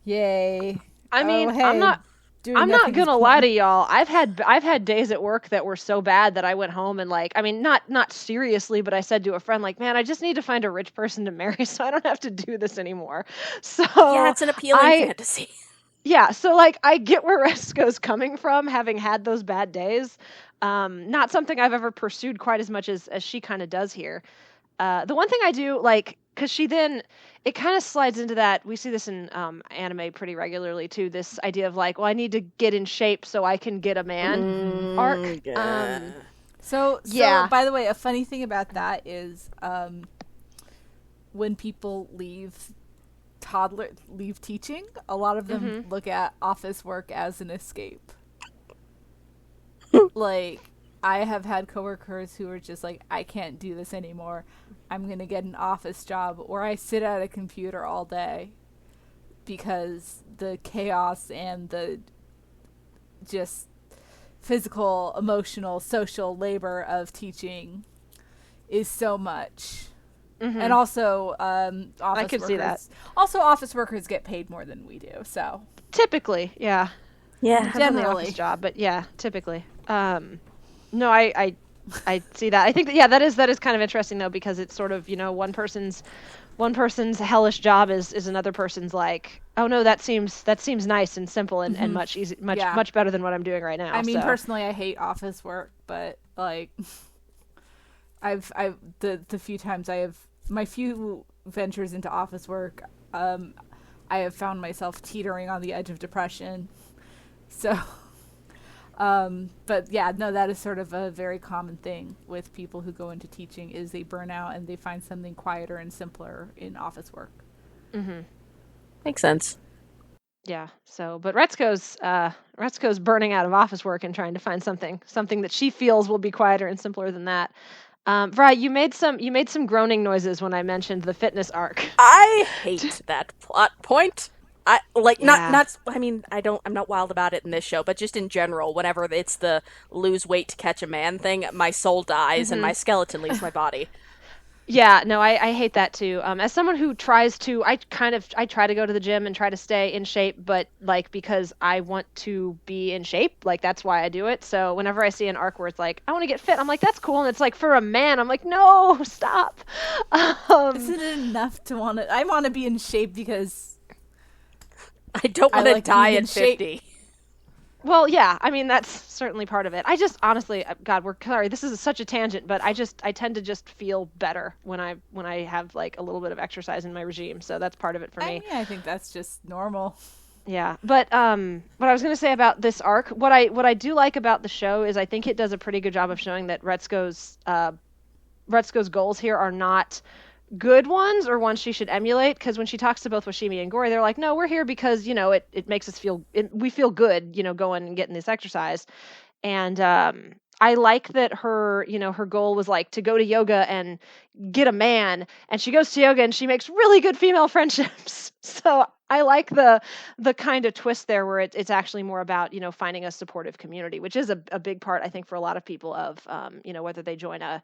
Yay. I mean, hey, I'm not doing nothing is gonna lie porn. to y'all. I've had days at work that were so bad that I went home and like, I mean, not seriously, but I said to a friend like, man, I just need to find a rich person to marry so I don't have to do this anymore. So Yeah, it's an appealing fantasy. yeah, so like I get where Resco's coming from, having had those bad days. Not something I've ever pursued quite as much as she kind of does here. The one thing I do like, because she then it kind of slides into that. We see this in anime pretty regularly too. This idea of like, well, I need to get in shape so I can get a man arc. Yeah. So Yeah. by the way, a funny thing about that is when people leave teaching, a lot of them look at office work as an escape. Like, I have had coworkers who are just like, I can't do this anymore. I'm going to get an office job where I sit at a computer all day because the chaos and the just physical, emotional, social labor of teaching is so much. And also, office I could workers. see that. Also, office workers get paid more than we do. So Typically, yeah. Yeah. Depends on the Generally. office job, but yeah, typically. No, I see that. I think that, yeah, that is kind of interesting though, because it's sort of, one person's hellish job is another person's like, oh no, that seems nice and simple and much better than what I'm doing right now. I mean, so. personally, I hate office work, but like, I've the few times my few ventures into office work, I have found myself teetering on the edge of depression. So, but yeah, no, that is sort of a very common thing with people who go into teaching is they burn out and they find something quieter and simpler in office work. Makes sense. Yeah. So, but Retsuko's burning out of office work and trying to find something that she feels will be quieter and simpler than that. Vrai, you made some groaning noises when I mentioned the fitness arc. I hate that plot point. I like Yeah. not I mean, I'm not wild about it in this show, but just in general, whenever it's the lose weight to catch a man thing, my soul dies and my skeleton leaves my body. Yeah, no, I hate that too. As someone who tries to, I try to go to the gym and try to stay in shape, but like because I want to be in shape, like that's why I do it. So whenever I see an arc where it's like I want to get fit, I'm like that's cool, and it's like for a man, I'm like no, stop. Isn't it enough to want to? I want to be in shape because I don't want to like die being in at shape. 50. Well, yeah, I mean that's certainly part of it. I just honestly, God, we're sorry. This is such a tangent, but I tend to just feel better when I have like a little bit of exercise in my regime. So that's part of it for me. I think that's just normal. Yeah, but what I was going to say about this arc, what I do like about the show is I think it does a pretty good job of showing that Retsuko's goals here are not good ones or ones she should emulate, because when she talks to both Washimi and Gori, they're like, no, we're here because it makes us we feel good going and getting this exercise. And I like that her goal was like to go to yoga and get a man, and she goes to yoga and she makes really good female friendships. So I like the kind of twist there where it's actually more about finding a supportive community, which is a big part I think for a lot of people of whether they join a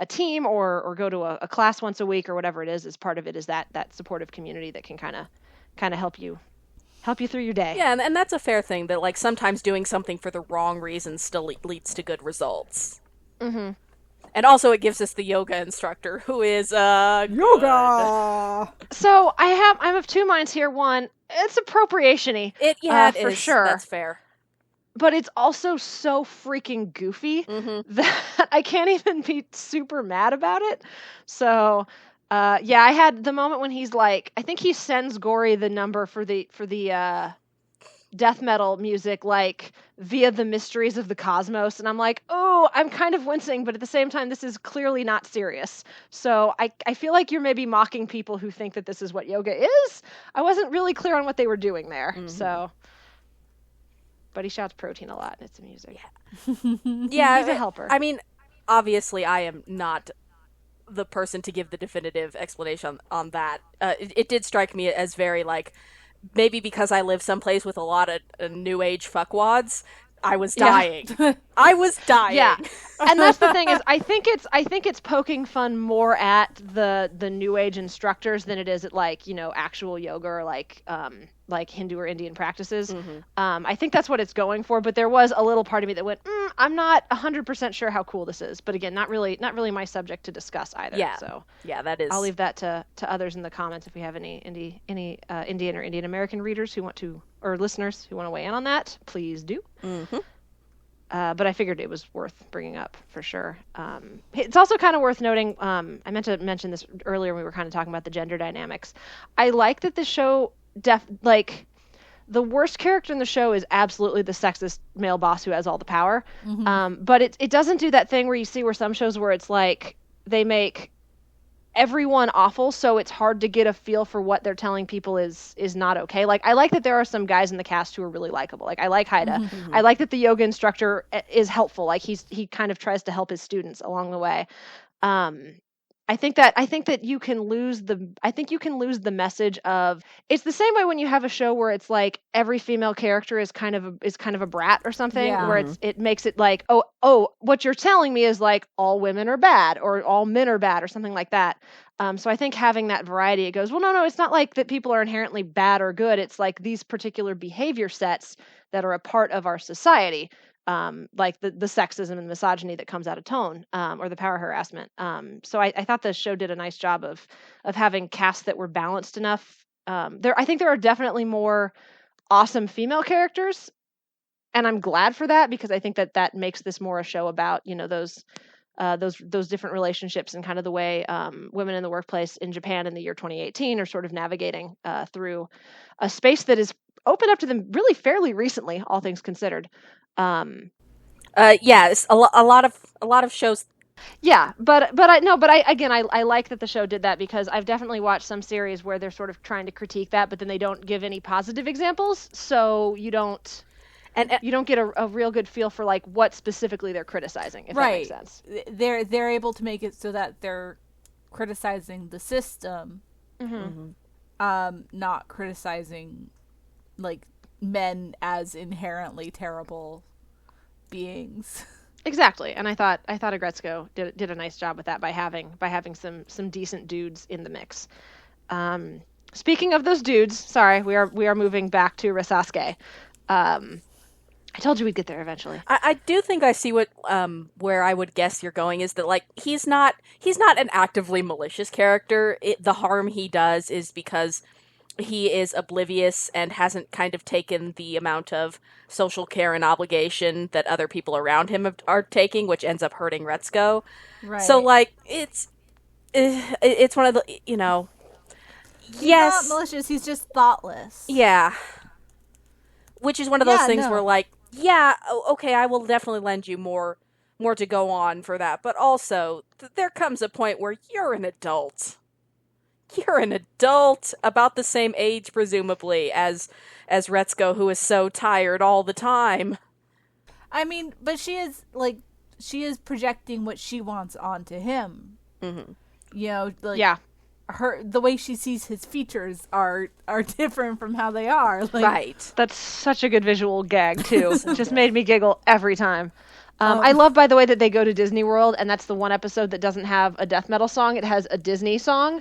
team or go to a class once a week or whatever it is part of it is that supportive community that can kind of help you through your day. Yeah, and that's a fair thing, that like sometimes doing something for the wrong reasons still leads to good results. Mm-hmm. And also it gives us the yoga instructor who is Yoga. So I'm of two minds here. One, it's appropriation-y. It for is. sure. That's fair. But it's also so freaking goofy that I can't even be super mad about it. So, yeah, I had the moment when he's like, I think he sends Gori the number for the death metal music like Via the Mysteries of the Cosmos, and I'm like, oh, I'm kind of wincing, but at the same time, this is clearly not serious. So I feel like you're maybe mocking people who think that this is what yoga is. I wasn't really clear on what they were doing there. So, but he shouts protein a lot, and it's music. Yeah, He's a helper. I mean, obviously, I am not the person to give the definitive explanation on that. It did strike me as very like, maybe because I live someplace with a lot of new age fuckwads, I was dying. Yeah. I was dying. Yeah, and that's the thing is, I think it's poking fun more at the new age instructors than it is at like actual yoga or like Hindu or Indian practices. I think that's what it's going for. But there was a little part of me that went, I'm not 100% sure how cool this is. But again, not really my subject to discuss either. Yeah. So yeah, that is. I'll leave that to others in the comments if we have any Indian or Indian American readers who want to, or listeners who want to weigh in on that. Please do. But I figured it was worth bringing up for sure. It's also kind of worth noting, I meant to mention this earlier when we were kind of talking about the gender dynamics. I like that the show, the worst character in the show is absolutely the sexist male boss who has all the power. But it doesn't do that thing where you see where some shows where it's like they make everyone awful, so it's hard to get a feel for what they're telling people is not okay. Like, I like that there are some guys in the cast who are really likable. Like, I like Haida. I like that the yoga instructor is helpful. Like, he kind of tries to help his students along the way. I think that you can lose the message of, it's the same way when you have a show where it's like every female character is kind of a brat or something, where it makes it like, oh, what you're telling me is like all women are bad or all men are bad or something like that. So I think having that variety, it goes, well, no, it's not like that people are inherently bad or good. It's like these particular behavior sets that are a part of our society. Like the sexism and misogyny that comes out of tone, or the power harassment. So I thought the show did a nice job of having casts that were balanced enough. I think there are definitely more awesome female characters, and I'm glad for that, because I think that makes this more a show about those different relationships and kind of the way women in the workplace in Japan in the year 2018 are sort of navigating through a space that is opened up to them really fairly recently, all things considered. It's a lot of shows. Yeah, but I like that the show did that, because I've definitely watched some series where they're sort of trying to critique that, but then they don't give any positive examples, so you don't get a real good feel for like what specifically they're criticizing, if that makes sense. They're able to make it so that they're criticizing the system, not criticizing like men as inherently terrible beings. Exactly, and I thought Aggretsuko did a nice job with that by having some decent dudes in the mix. Speaking of those dudes, sorry, we are moving back to Resasuke. I told you we'd get there eventually. I do think I see what where I would guess you're going, is that like he's not an actively malicious character. The harm he does is because he is oblivious and hasn't kind of taken the amount of social care and obligation that other people around him are taking, which ends up hurting Retsuko. Right. So like it's one of the He's not malicious. He's just thoughtless. Yeah. Which is one of those things where like, yeah, okay, I will definitely lend you more to go on for that, but also there comes a point where you're an adult. You're an adult, about the same age, presumably, as Retsuko, who is so tired all the time. I mean, but she is projecting what she wants onto him. The way she sees his features are different from how they are. Like, right. That's such a good visual gag, too. It just made me giggle every time. I love, by the way, that they go to Disney World, and that's the one episode that doesn't have a death metal song. It has a Disney song.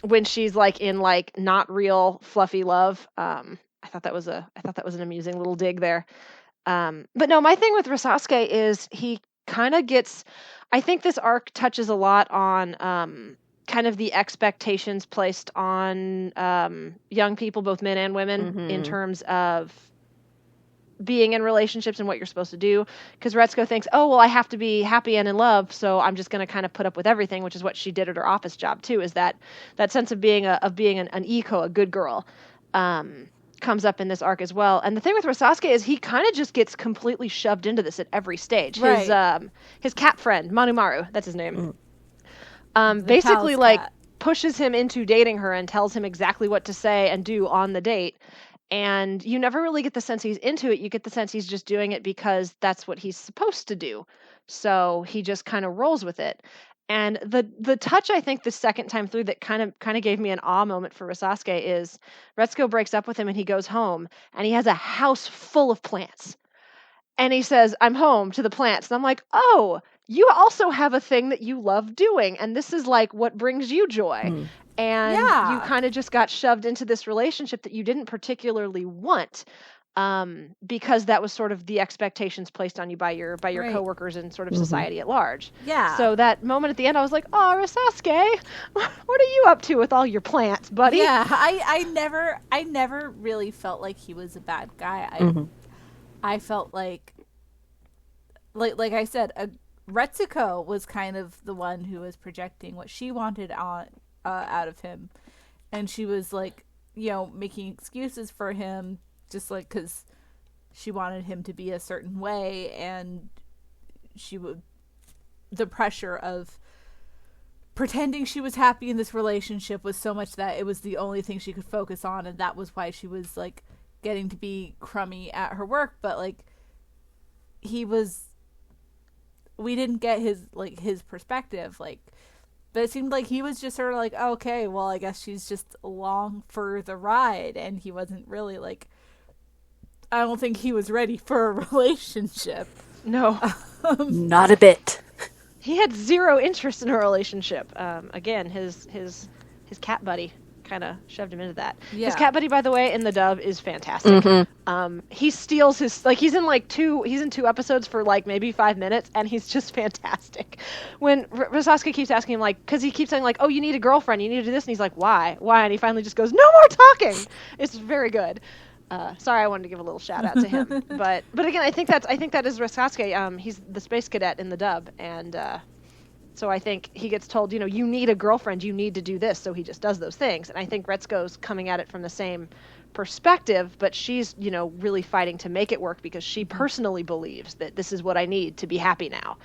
When she's like in like not real fluffy love. I thought that was an amusing little dig there. But no, my thing with Resasuke is he kind of gets. I think this arc touches a lot on kind of the expectations placed on young people, both men and women, in terms of being in relationships and what you're supposed to do. Because Retsuko thinks, oh, well, I have to be happy and in love, so I'm just going to kind of put up with everything, which is what she did at her office job too, is that sense of being an eco, a good girl. comes up in this arc as well. And the thing with Resasuke is he kind of just gets completely shoved into this at every stage. Right. His cat friend, Manumaru, that's his name, The basically palace like cat. pushes him into dating her and tells him exactly what to say and do on the date. And you never really get the sense he's into it. You get the sense he's just doing it because that's what he's supposed to do. So he just kind of rolls with it. And the touch I think the second time through that kind of gave me an awe moment for Resasuke is Retsuko breaks up with him and he goes home and he has a house full of plants. And he says, "I'm home," to the plants. And I'm like, "Oh, you also have a thing that you love doing, and this is like what brings you joy." And Yeah. you kind of just got shoved into this relationship that you didn't particularly want, because that was sort of the expectations placed on you by your Right. coworkers and sort of society at large. Yeah. So that moment at the end, I was like, "Oh, Resasuke, what are you up to with all your plants, buddy?" Yeah, I never really felt like he was a bad guy. I felt like I said, Retsuko was kind of the one who was projecting what she wanted on out of him, and she was like, making excuses for him, just like because she wanted him to be a certain way, and the pressure of pretending she was happy in this relationship was so much that it was the only thing she could focus on, and that was why she was like getting to be crummy at her work. But like we didn't get his perspective, but it seemed like he was just sort of like, oh, okay, well, I guess she's just along for the ride, and he wasn't really like, I don't think he was ready for a relationship. No. Not a bit. He had zero interest in a relationship. Again, his cat buddy kind of shoved him into that. Yeah. His cat buddy, by the way, in the dub is fantastic. He steals he's in two episodes for like maybe 5 minutes, and he's just fantastic. When Resasuke keeps asking him, like, because he keeps saying like, "Oh, you need a girlfriend, you need to do this," and he's like, "Why? And he finally just goes, "No more talking." It's very good. Sorry, I wanted to give a little shout out to him, but again, I think that is Resasuke. He's the space cadet in the dub, and so I think he gets told, you need a girlfriend, you need to do this, so he just does those things. And I think Retsuko's coming at it from the same perspective, but she's really fighting to make it work because she personally believes that this is what I need to be happy now,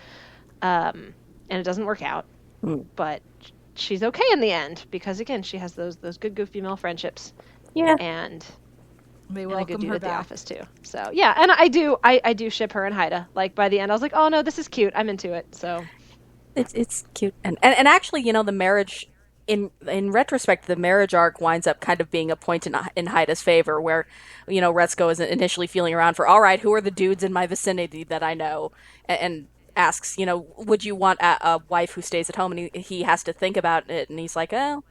and it doesn't work out, but she's okay in the end because again, she has those good female friendships, and they and a good welcome dude her at the back. office too. So yeah, and I do ship her and Haida. Like by the end, I was like, oh no, this is cute. I'm into it. So It's cute, and actually, the marriage in retrospect, the marriage arc winds up kind of being a point in Haida's favor, where Retsuko is initially feeling around for, all right, who are the dudes in my vicinity that I know, and asks, would you want a wife who stays at home, and he has to think about it, and he's like, oh,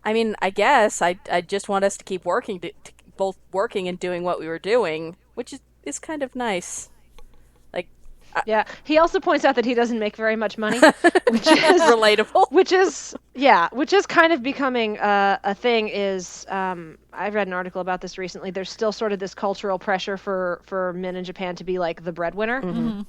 I mean, I guess I just want us to keep working, to both working and doing what we were doing, which is kind of nice. Yeah, he also points out that he doesn't make very much money, which is relatable. Which is kind of becoming a thing. I've read an article about this recently. There's still sort of this cultural pressure for men in Japan to be like the breadwinner.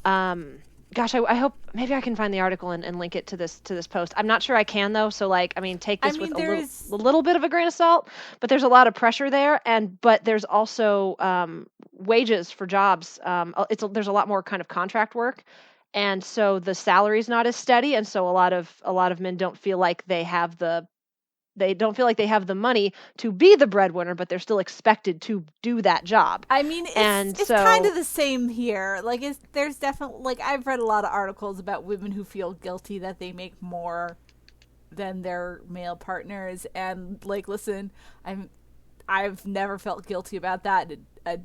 Gosh, I hope maybe I can find the article and link it to this post. I'm not sure I can though. So take this with a little bit of a grain of salt. But there's a lot of pressure there, but there's also wages for jobs. There's a lot more kind of contract work, and so the salary's not as steady, and so a lot of men don't feel like they have the money to be the breadwinner, but they're still expected to do that job. I mean, it's kind of the same here. There's definitely, I've read a lot of articles about women who feel guilty that they make more than their male partners, and listen, I've never felt guilty about that a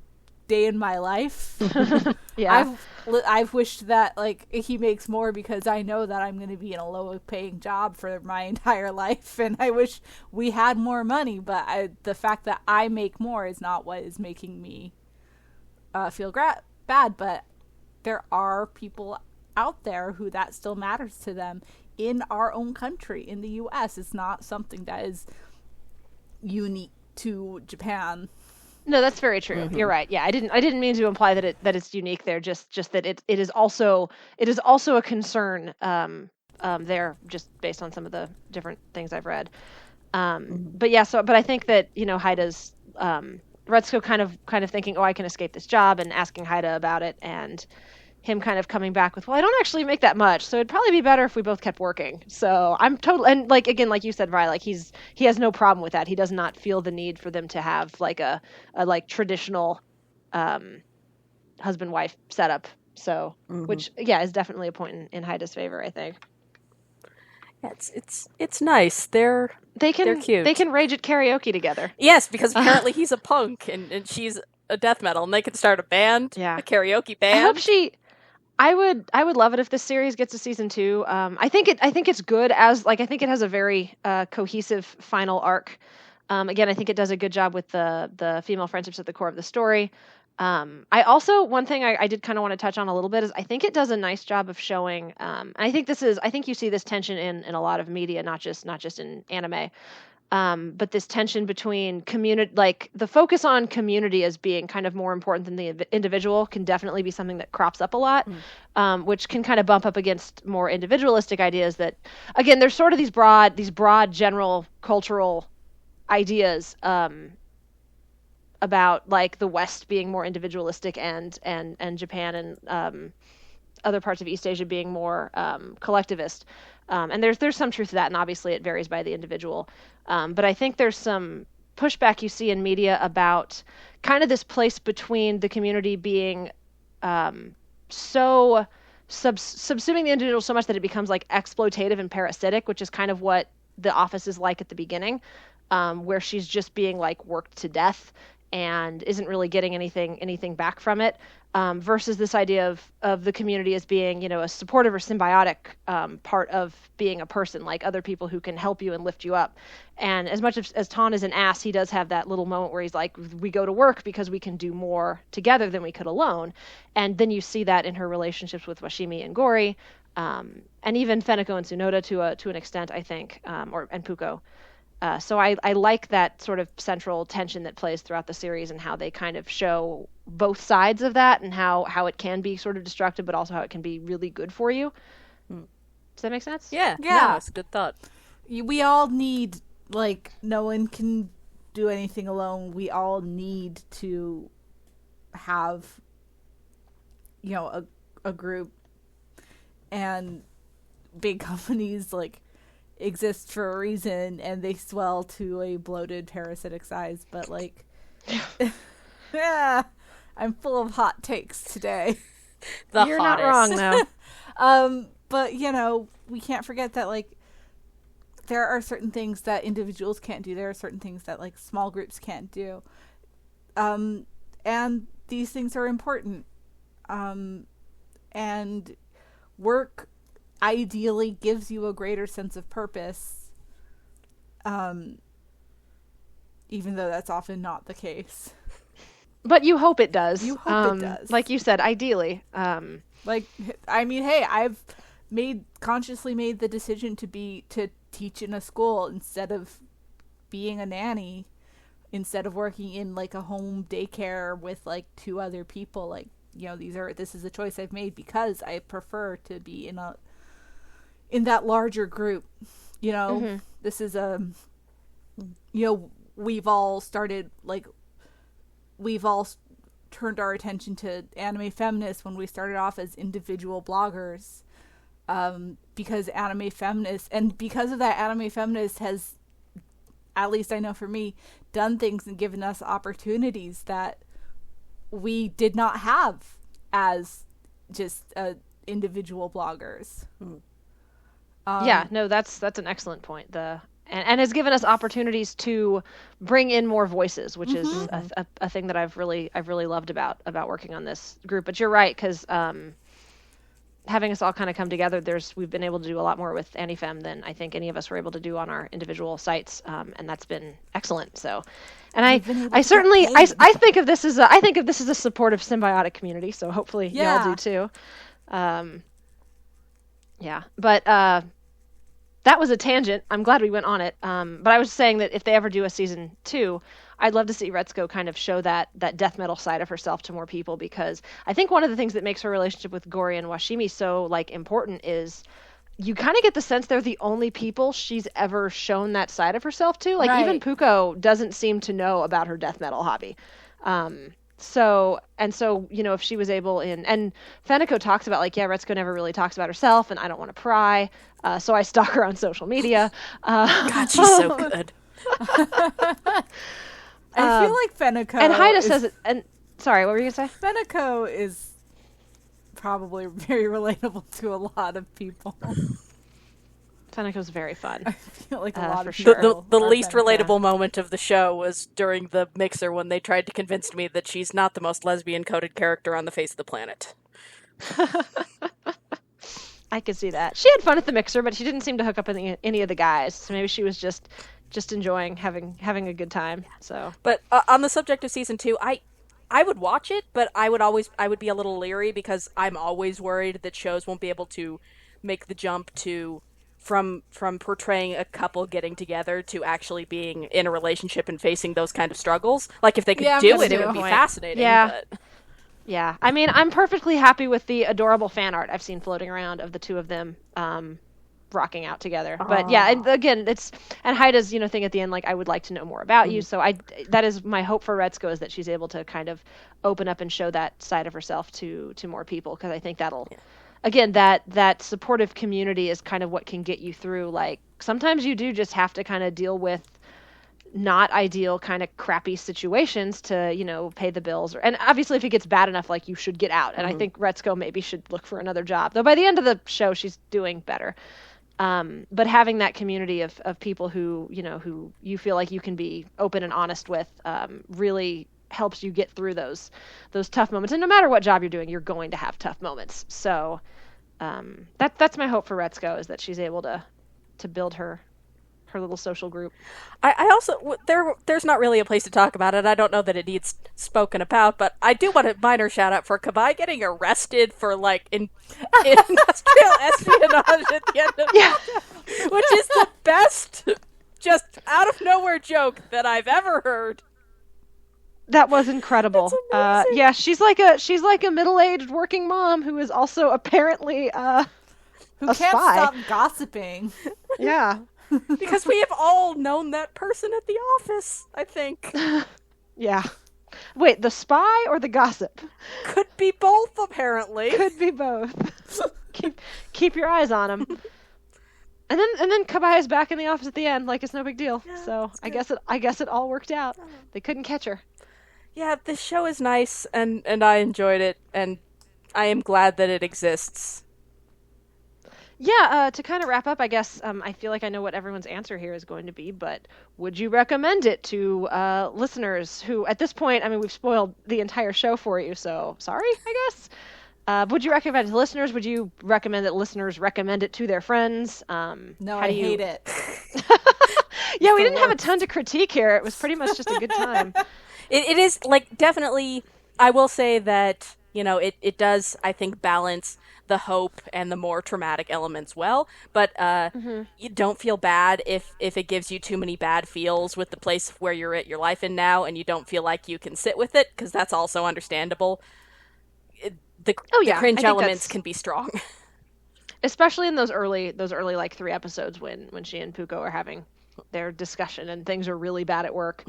day in my life. Yeah. I've wished that he makes more because I know that I'm going to be in a low paying job for my entire life, and I wish we had more money, but the fact that I make more is not what is making me feel bad. But there are people out there who that still matters to them in our own country, in the US. It's not something that is unique to Japan. No, that's very true. You're right. Yeah, I didn't mean to imply that it's unique there. Just that it is also a concern there, just based on some of the different things I've read. But yeah, but I think that Haida's Retsuko kind of thinking, oh, I can escape this job, and asking Haida about it, and him kind of coming back with, well, I don't actually make that much, so it'd probably be better if we both kept working. So I'm totally, and like, again, like you said, Vrai, like he has no problem with that. He does not feel the need for them to have like a like traditional husband-wife setup. So, which, yeah, is definitely a point in Haida's favor, I think. Yeah, it's nice. They're cute. They can rage at karaoke together. Yes, because apparently he's a punk and she's a death metal, and they could start a band, a karaoke band. I would love it if this series gets a season 2. I think it's good as, like, I think it has a very cohesive final arc. Again, I think it does a good job with the female friendships at the core of the story. I also, one thing I did kind of want to touch on a little bit is I think it does a nice job of showing, and I think you see this tension in a lot of media, not just in anime. But this tension between community, like the focus on community as being kind of more important than the individual, can definitely be something that crops up a lot, which can kind of bump up against more individualistic ideas that, again, there's sort of these broad general cultural ideas about like the West being more individualistic and Japan and other parts of East Asia being more collectivist. And there's some truth to that, and obviously it varies by the individual. But I think there's some pushback you see in media about kind of this place between the community being so subsuming the individual so much that it becomes like exploitative and parasitic, which is kind of what The Office is like at the beginning, where she's just being like worked to death and isn't really getting anything back from it, versus this idea of the community as being, you know, a supportive or symbiotic part of being a person, like other people who can help you and lift you up. And as much as Ton is an ass, he does have that little moment where he's like, we go to work because we can do more together than we could alone. And then you see that in her relationships with Washimi and Gori, and even Feneko and Tsunoda to an extent, I think, and Puko. So I like that sort of central tension that plays throughout the series, and how they kind of show both sides of that, and how it can be sort of destructive, but also how it can be really good for you. Does that make sense? Yeah. No, it's a good thought. We all need, like, no one can do anything alone. We all need to have, you know, a group. And big companies, like, exist for a reason, and they swell to a bloated parasitic size, but like yeah, I'm full of hot takes today. You're hottest. Not wrong though. But you know, we can't forget that like there are certain things that individuals can't do, there are certain things that like small groups can't do, and these things are important, and work ideally gives you a greater sense of purpose, even though that's often not the case. But you hope it does. You hope it does. Like you said, ideally. Like, I mean, hey, I've consciously made the decision to teach in a school instead of being a nanny, instead of working in like a home daycare with like 2 other people. Like, you know, this is a choice I've made because I prefer to be in that larger group. You know, this is you know, we've all turned our attention to Anime Feminist when we started off as individual bloggers, because Anime Feminist, and because of that, Anime Feminist has, at least I know for me, done things and given us opportunities that we did not have as just individual bloggers. Yeah, no, that's an excellent point. And has given us opportunities to bring in more voices, which is a thing that I've really loved about working on this group. But you're right, because having us all kind of come together, we've been able to do a lot more with AniFem than I think any of us were able to do on our individual sites, and that's been excellent. So, and I certainly I think of this as a supportive symbiotic community. So hopefully y'all do too. Yeah, but that was a tangent. I'm glad we went on it. But I was saying that if they ever do a season 2, I'd love to see Retsuko kind of show that death metal side of herself to more people, because I think one of the things that makes her relationship with Gori and Washimi so like important is you kind of get the sense they're the only people she's ever shown that side of herself to. Like, even Right. Puko doesn't seem to know about her death metal hobby. So, if she was able and Feniko talks about, like, yeah, Retsuko never really talks about herself, and I don't want to pry, so I stalk her on social media. God, she's so good. I feel like Feniko And Haida says it, and, sorry, what were you going to say? Feniko is probably very relatable to a lot of people. Feniko's very fun. I feel like a lot for of sure. people The are least Feniko. relatable moment of the show was during the mixer when they tried to convince me that she's not the most lesbian-coded character on the face of the planet. I could see that. She had fun at the mixer, but she didn't seem to hook up with any of the guys. So maybe she was just enjoying having a good time. So, But on the subject of season 2, I would watch it, but I would be a little leery because I'm always worried that shows won't be able to make the jump to from portraying a couple getting together to actually being in a relationship and facing those kind of struggles. Like, if they could Yeah, do me it, it too. would be Point. fascinating. Yeah. But yeah. I mean, I'm perfectly happy with the adorable fan art I've seen floating around of the two of them rocking out together. But yeah, and again, and Haida's thing at the end, like, I would like to know more about you. So that is my hope for Retsuko, is that she's able to kind of open up and show that side of herself to more people, because I think that'll. Yeah. Again, that supportive community is kind of what can get you through. Like, sometimes you do just have to kind of deal with not ideal, kind of crappy situations to, pay the bills. And obviously, if it gets bad enough, like, you should get out. And I think Retsuko maybe should look for another job. Though by the end of the show, she's doing better. But having that community of people who you feel like you can be open and honest with really helps you get through those tough moments. And no matter what job you're doing, you're going to have tough moments. So that's my hope for Retsuko, is that she's able to build her little social group. I also there's not really a place to talk about it. I don't know that it needs spoken about, but I do want a minor shout out for Kawaii getting arrested for, like, industrial espionage at the end of which is the best, just out of nowhere joke that I've ever heard. That was incredible. Yeah, she's like a middle-aged working mom who is also apparently Who a can't spy. stop gossiping. Yeah. Because we have all known that person at the office, I think. Yeah. Wait, the spy or the gossip? Could be both, apparently. Could be both. keep your eyes on him. And then Kawaii back in the office at the end, like it's no big deal. Yeah, So I guess it all worked out. They couldn't catch her. Yeah, this show is nice, and I enjoyed it, and I am glad that it exists. Yeah, to kind of wrap up, I guess I feel like I know what everyone's answer here is going to be, but would you recommend it to listeners who, at this point, I mean, we've spoiled the entire show for you, so sorry, I guess. Would you recommend it to listeners? Would you recommend that listeners recommend it to their friends? No, I hate it. Yeah, we didn't have a ton to critique here. It was pretty much just a good time. It is, like, definitely, I will say that, it does, I think, balance the hope and the more traumatic elements well, but you don't feel bad if it gives you too many bad feels with the place where you're at your life in now, and you don't feel like you can sit with it, because that's also understandable. The cringe elements can be strong. Especially in those early like 3 episodes when she and Puko are having their discussion and things are really bad at work.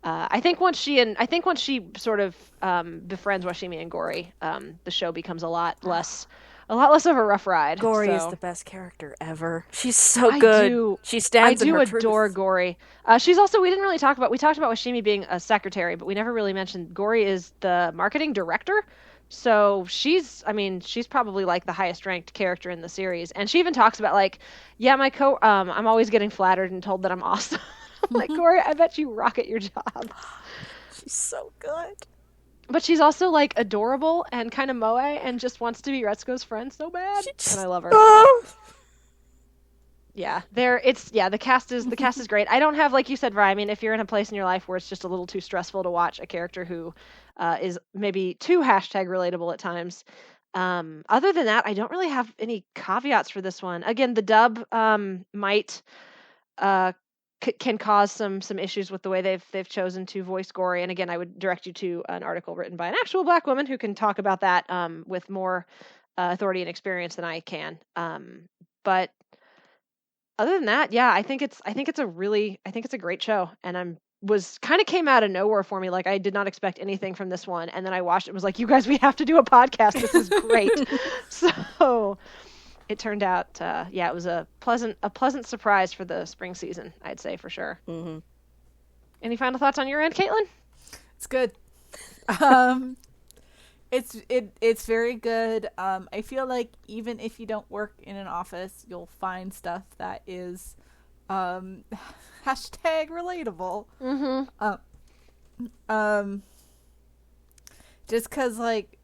I think once she sort of befriends Washimi and Gori, the show becomes a lot less of a rough ride. Gori is the best character ever. She's so good. She stands in her truth. I do adore Gori. She's also, we talked about Washimi being a secretary, but we never really mentioned Gori is the marketing director. So she's probably like the highest ranked character in the series. And she even talks about, like, yeah, I'm always getting flattered and told that I'm awesome. I'm like, Gori, I bet you rock at your job. She's so good. But she's also, like, adorable and kind of moe and just wants to be Retsuko's friend so bad. And I love her. Yeah, the cast is great. I don't have, like you said, Vrai, I mean, if you're in a place in your life where it's just a little too stressful to watch a character who is maybe too #relatable at times. Other than that, I don't really have any caveats for this one. Again, the dub might can cause some issues with the way they've chosen to voice Gori. And again, I would direct you to an article written by an actual Black woman who can talk about that with more authority and experience than I can. But other than that, yeah, I think it's a great show, and was kind of came out of nowhere for me. Like I did not expect anything from this one, and then I watched it and was like, you guys, we have to do a podcast. This is great. So it turned out, it was a pleasant surprise for the spring season, I'd say for sure. Mm-hmm. Any final thoughts on your end, Caitlin? It's good. It's very good. I feel like even if you don't work in an office, you'll find stuff that is hashtag relatable. Mm-hmm. Just because, like,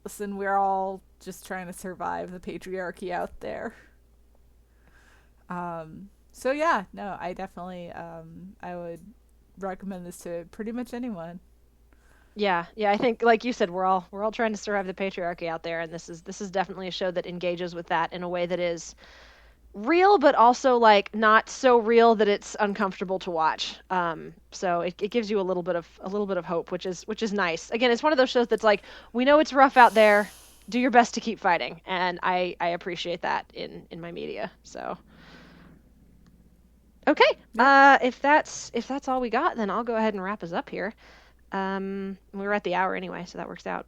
listen, we're all just trying to survive the patriarchy out there. So yeah, no, I definitely I would recommend this to pretty much anyone. Yeah, I think like you said, we're all trying to survive the patriarchy out there, and this is definitely a show that engages with that in a way that is real, but also like not so real that it's uncomfortable to watch. So it gives you a little bit of hope, which is nice. Again, it's one of those shows that's like, we know it's rough out there. Do your best to keep fighting, and I appreciate that in my media. So. Okay, if that's all we got, then I'll go ahead and wrap us up here. We're at the hour anyway, so that works out.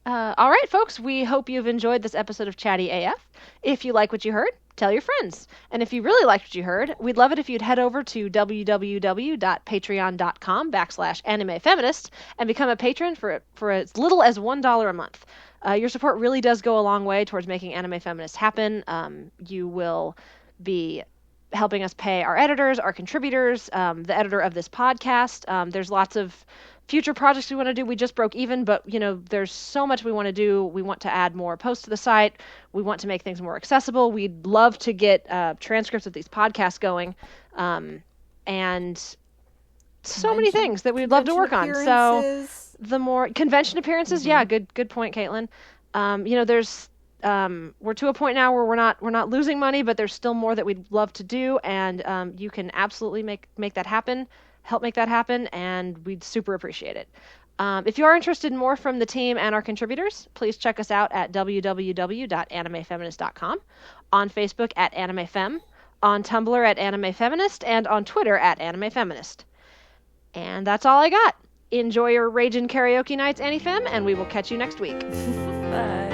All right, folks, we hope you've enjoyed this episode of Chatty AF. If you like what you heard, tell your friends. And if you really liked what you heard, we'd love it if you'd head over to www.patreon.com/animefeminist and become a patron for as little as $1 a month. Your support really does go a long way towards making Anime Feminist happen. You will be helping us pay our editors, our contributors, the editor of this podcast. There's lots of future projects we want to do. We just broke even, but there's so much we want to do. We want to add more posts to the site. We want to make things more accessible. We'd love to get transcripts of these podcasts going, and so many things that we'd love to work on. So the more convention appearances, yeah, good point, Caitlin. There's we're to a point now where we're not losing money, but there's still more that we'd love to do, and you can absolutely make that happen. Help make that happen, and we'd super appreciate it. If you are interested in more from the team and our contributors, please check us out at www.animefeminist.com, on Facebook at AnimeFem, on Tumblr at AnimeFeminist, and on Twitter at AnimeFeminist. And that's all I got. Enjoy your Ragin' Karaoke nights, AniFem, and we will catch you next week. Bye.